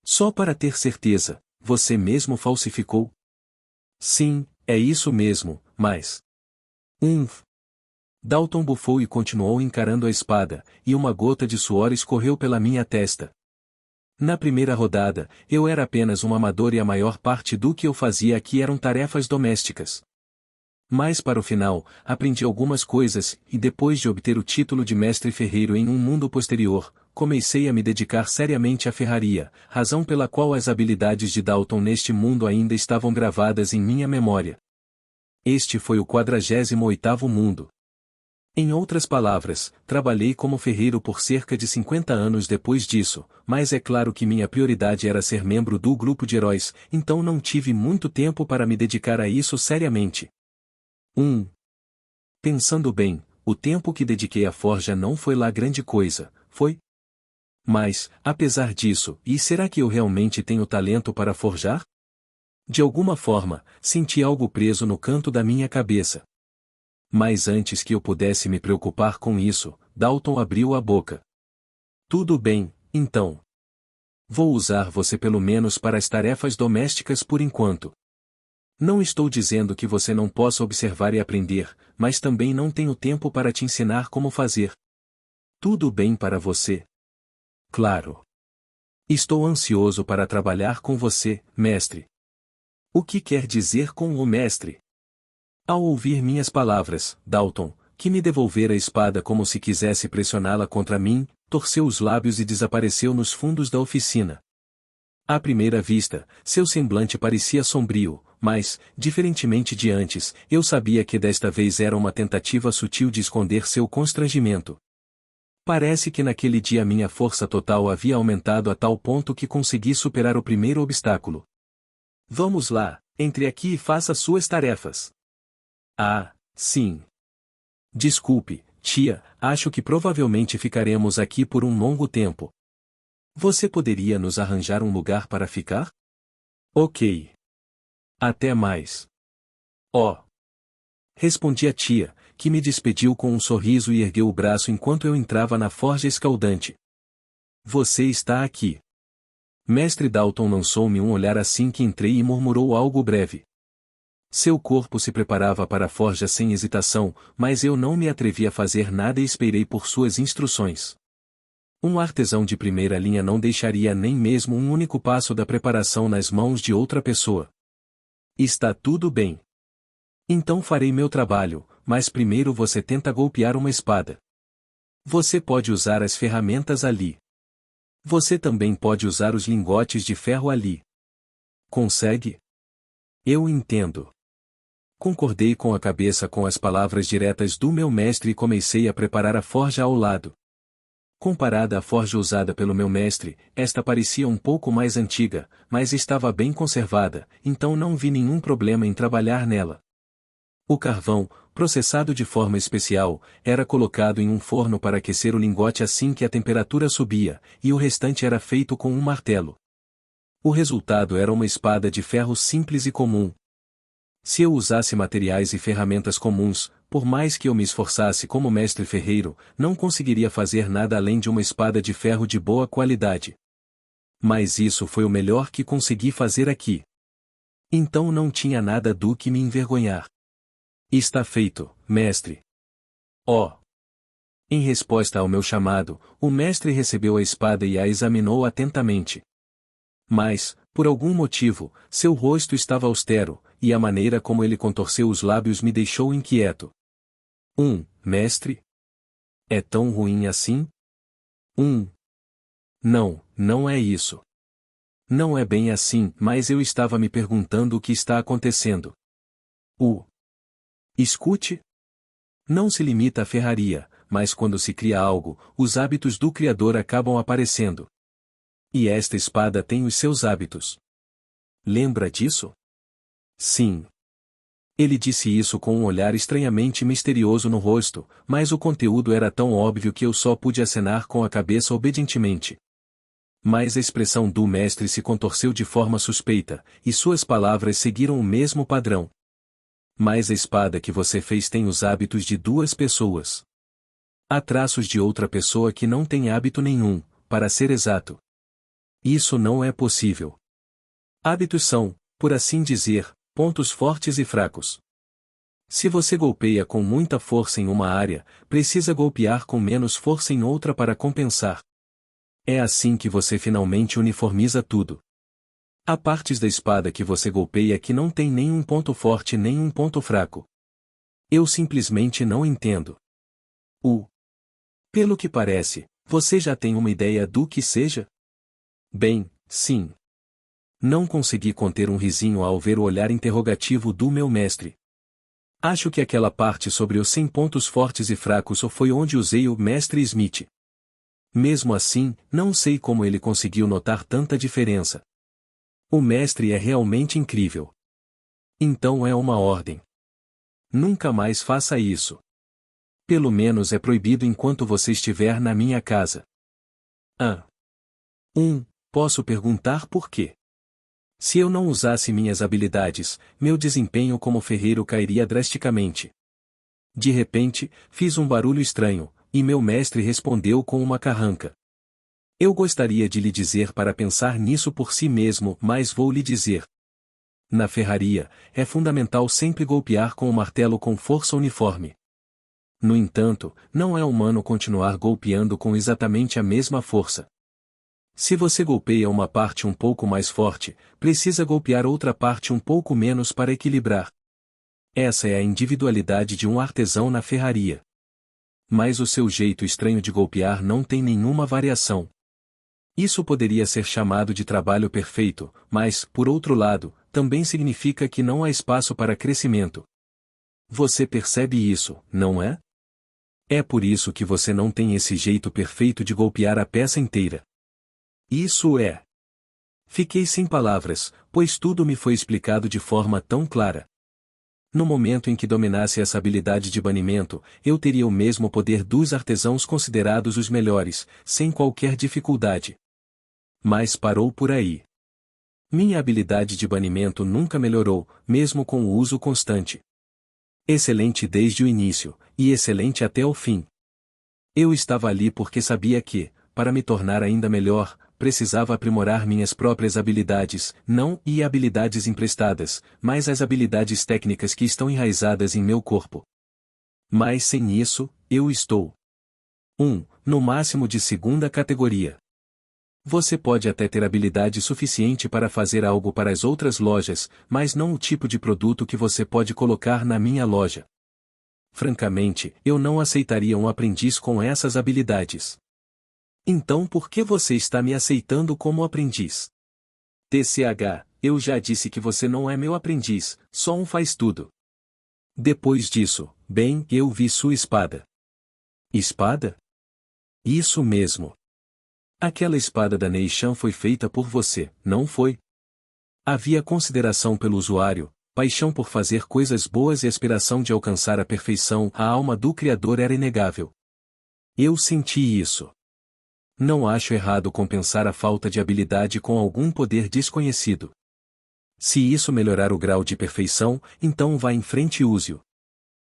Só para ter certeza, você mesmo falsificou? Sim, é isso mesmo, mas... Dalton bufou e continuou encarando a espada, e uma gota de suor escorreu pela minha testa. Na primeira rodada, eu era apenas um amador e a maior parte do que eu fazia aqui eram tarefas domésticas. Mas para o final, aprendi algumas coisas, e depois de obter o título de mestre ferreiro em um mundo posterior, comecei a me dedicar seriamente à ferraria, razão pela qual as habilidades de Dalton neste mundo ainda estavam gravadas em minha memória. Este foi o 48º mundo. Em outras palavras, trabalhei como ferreiro por cerca de 50 anos depois disso, mas é claro que minha prioridade era ser membro do grupo de heróis, então não tive muito tempo para me dedicar a isso seriamente. Pensando bem, o tempo que dediquei à forja não foi lá grande coisa, foi? Mas, apesar disso, e será que eu realmente tenho talento para forjar? De alguma forma, senti algo preso no canto da minha cabeça. Mas antes que eu pudesse me preocupar com isso, Dalton abriu a boca. Tudo bem, então. Vou usar você pelo menos para as tarefas domésticas por enquanto. Não estou dizendo que você não possa observar e aprender, mas também não tenho tempo para te ensinar como fazer. Tudo bem para você? Claro. Estou ansioso para trabalhar com você, mestre. O que quer dizer com o mestre? Ao ouvir minhas palavras, Dalton, que me devolvera a espada como se quisesse pressioná-la contra mim, torceu os lábios e desapareceu nos fundos da oficina. À primeira vista, seu semblante parecia sombrio, mas, diferentemente de antes, eu sabia que desta vez era uma tentativa sutil de esconder seu constrangimento. Parece que naquele dia minha força total havia aumentado a tal ponto que consegui superar o primeiro obstáculo. Vamos lá, entre aqui e faça suas tarefas. Ah, sim. Desculpe, tia, acho que provavelmente ficaremos aqui por um longo tempo. Você poderia nos arranjar um lugar para ficar? Ok. Até mais. Oh. Respondi a tia, que me despediu com um sorriso e ergueu o braço enquanto eu entrava na forja escaldante. Você está aqui. Mestre Dalton lançou-me um olhar assim que entrei e murmurou algo breve. Seu corpo se preparava para a forja sem hesitação, mas eu não me atrevi a fazer nada e esperei por suas instruções. Um artesão de primeira linha não deixaria nem mesmo um único passo da preparação nas mãos de outra pessoa. Está tudo bem. Então farei meu trabalho, mas primeiro você tenta golpear uma espada. Você pode usar as ferramentas ali. Você também pode usar os lingotes de ferro ali. Consegue? Eu entendo. Concordei com a cabeça com as palavras diretas do meu mestre e comecei a preparar a forja ao lado. Comparada à forja usada pelo meu mestre, esta parecia um pouco mais antiga, mas estava bem conservada, então não vi nenhum problema em trabalhar nela. O carvão, processado de forma especial, era colocado em um forno para aquecer o lingote assim que a temperatura subia, e o restante era feito com um martelo. O resultado era uma espada de ferro simples e comum. Se eu usasse materiais e ferramentas comuns, por mais que eu me esforçasse como mestre ferreiro, não conseguiria fazer nada além de uma espada de ferro de boa qualidade. Mas isso foi o melhor que consegui fazer aqui. Então não tinha nada do que me envergonhar. Está feito, mestre. Oh! Em resposta ao meu chamado, o mestre recebeu a espada e a examinou atentamente. Mas, por algum motivo, seu rosto estava austero, e a maneira como ele contorceu os lábios me deixou inquieto. Mestre? É tão ruim assim? Não, não é isso. Não é bem assim, mas eu estava me perguntando o que está acontecendo. Escute. Não se limita à ferraria, mas quando se cria algo, os hábitos do criador acabam aparecendo. E esta espada tem os seus hábitos. Lembra disso? Sim. Ele disse isso com um olhar estranhamente misterioso no rosto, mas o conteúdo era tão óbvio que eu só pude acenar com a cabeça obedientemente. Mas a expressão do mestre se contorceu de forma suspeita, e suas palavras seguiram o mesmo padrão. Mas a espada que você fez tem os hábitos de duas pessoas. Há traços de outra pessoa que não tem hábito nenhum, para ser exato. Isso não é possível. Hábitos são, por assim dizer, pontos fortes e fracos. Se você golpeia com muita força em uma área, precisa golpear com menos força em outra para compensar. É assim que você finalmente uniformiza tudo. Há partes da espada que você golpeia que não tem nenhum ponto forte nem um ponto fraco. Eu simplesmente não entendo. Pelo que parece, você já tem uma ideia do que seja? Bem, sim. Não consegui conter um risinho ao ver o olhar interrogativo do meu mestre. Acho que aquela parte sobre os 100 pontos fortes e fracos foi onde usei o mestre Smith. Mesmo assim, não sei como ele conseguiu notar tanta diferença. O mestre é realmente incrível. Então é uma ordem. Nunca mais faça isso. Pelo menos é proibido enquanto você estiver na minha casa. Posso perguntar por quê? Se eu não usasse minhas habilidades, meu desempenho como ferreiro cairia drasticamente. De repente, fiz um barulho estranho, e meu mestre respondeu com uma carranca. Eu gostaria de lhe dizer para pensar nisso por si mesmo, mas vou lhe dizer. Na ferraria, é fundamental sempre golpear com o martelo com força uniforme. No entanto, não é humano continuar golpeando com exatamente a mesma força. Se você golpeia uma parte um pouco mais forte, precisa golpear outra parte um pouco menos para equilibrar. Essa é a individualidade de um artesão na ferraria. Mas o seu jeito estranho de golpear não tem nenhuma variação. Isso poderia ser chamado de trabalho perfeito, mas, por outro lado, também significa que não há espaço para crescimento. Você percebe isso, não é? É por isso que você não tem esse jeito perfeito de golpear a peça inteira. Isso é. Fiquei sem palavras, pois tudo me foi explicado de forma tão clara. No momento em que dominasse essa habilidade de banimento, eu teria o mesmo poder dos artesãos considerados os melhores, sem qualquer dificuldade. Mas parou por aí. Minha habilidade de banimento nunca melhorou, mesmo com o uso constante. Excelente desde o início, e excelente até o fim. Eu estava ali porque sabia que, para me tornar ainda melhor, precisava aprimorar minhas próprias habilidades, não habilidades emprestadas, mas as habilidades técnicas que estão enraizadas em meu corpo. Mas sem isso, eu estou no máximo de segunda categoria. Você pode até ter habilidade suficiente para fazer algo para as outras lojas, mas não o tipo de produto que você pode colocar na minha loja. Francamente, eu não aceitaria um aprendiz com essas habilidades. Então por que você está me aceitando como aprendiz? TCH, eu já disse que você não é meu aprendiz, só um faz tudo. Depois disso, bem, eu vi sua espada. Espada? Isso mesmo. Aquela espada da Neishan foi feita por você, não foi? Havia consideração pelo usuário, paixão por fazer coisas boas e aspiração de alcançar a perfeição, a alma do Criador era inegável. Eu senti isso. Não acho errado compensar a falta de habilidade com algum poder desconhecido. Se isso melhorar o grau de perfeição, então vá em frente e use-o.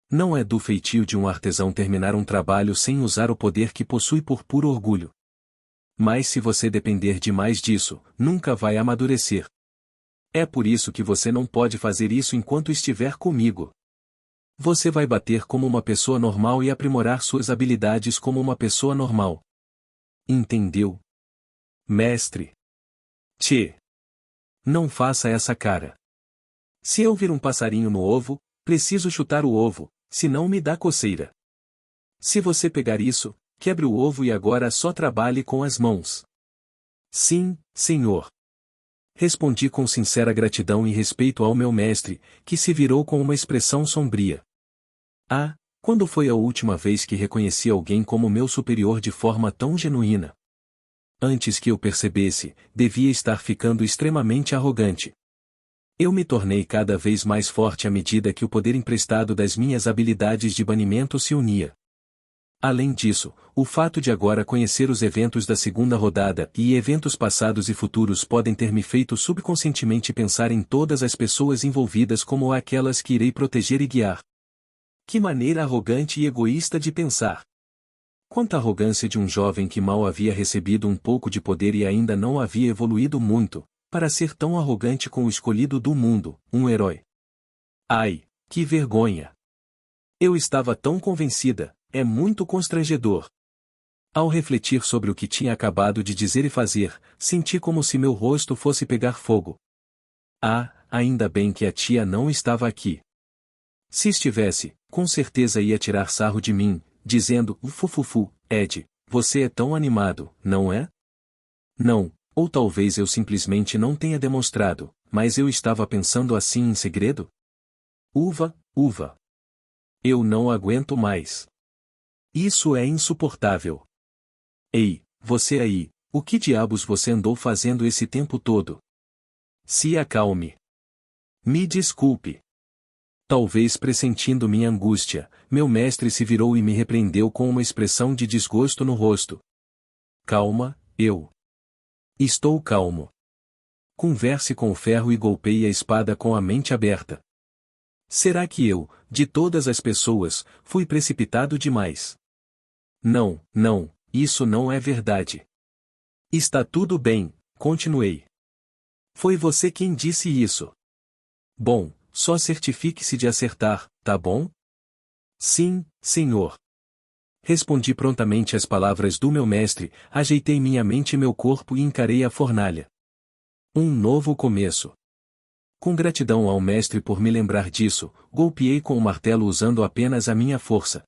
Não é do feitio de um artesão terminar um trabalho sem usar o poder que possui por puro orgulho. Mas se você depender demais disso, nunca vai amadurecer. É por isso que você não pode fazer isso enquanto estiver comigo. Você vai bater como uma pessoa normal e aprimorar suas habilidades como uma pessoa normal. Entendeu? Mestre. Tchê. Não faça essa cara. Se eu vir um passarinho no ovo, preciso chutar o ovo, senão me dá coceira. Se você pegar isso, quebre o ovo e agora só trabalhe com as mãos. Sim, senhor. Respondi com sincera gratidão e respeito ao meu mestre, que se virou com uma expressão sombria. Ah, quando foi a última vez que reconheci alguém como meu superior de forma tão genuína? Antes que eu percebesse, devia estar ficando extremamente arrogante. Eu me tornei cada vez mais forte à medida que o poder emprestado das minhas habilidades de banimento se unia. Além disso, o fato de agora conhecer os eventos da segunda rodada e eventos passados e futuros podem ter me feito subconscientemente pensar em todas as pessoas envolvidas como aquelas que irei proteger e guiar. Que maneira arrogante e egoísta de pensar! Quanta arrogância de um jovem que mal havia recebido um pouco de poder e ainda não havia evoluído muito, para ser tão arrogante com o escolhido do mundo, um herói. Ai, que vergonha! Eu estava tão convencida, é muito constrangedor. Ao refletir sobre o que tinha acabado de dizer e fazer, senti como se meu rosto fosse pegar fogo. Ah, ainda bem que a tia não estava aqui. Se estivesse, com certeza ia tirar sarro de mim, dizendo, fufufu, Ed, você é tão animado, não é? Não, ou talvez eu simplesmente não tenha demonstrado, mas eu estava pensando assim em segredo? Uva, uva. Eu não aguento mais. Isso é insuportável. Ei, você aí, o que diabos você andou fazendo esse tempo todo? Se acalme. Me desculpe. Talvez pressentindo minha angústia, meu mestre se virou e me repreendeu com uma expressão de desgosto no rosto. Calma, eu. Estou calmo. Converse com o ferro e golpeie a espada com a mente aberta. Será que eu, de todas as pessoas, fui precipitado demais? Não, não, isso não é verdade. Está tudo bem, continuei. Foi você quem disse isso. Bom, só certifique-se de acertar, tá bom? Sim, senhor. Respondi prontamente às palavras do meu mestre, ajeitei minha mente e meu corpo e encarei a fornalha. Um novo começo. Com gratidão ao mestre por me lembrar disso, golpeei com o martelo usando apenas a minha força.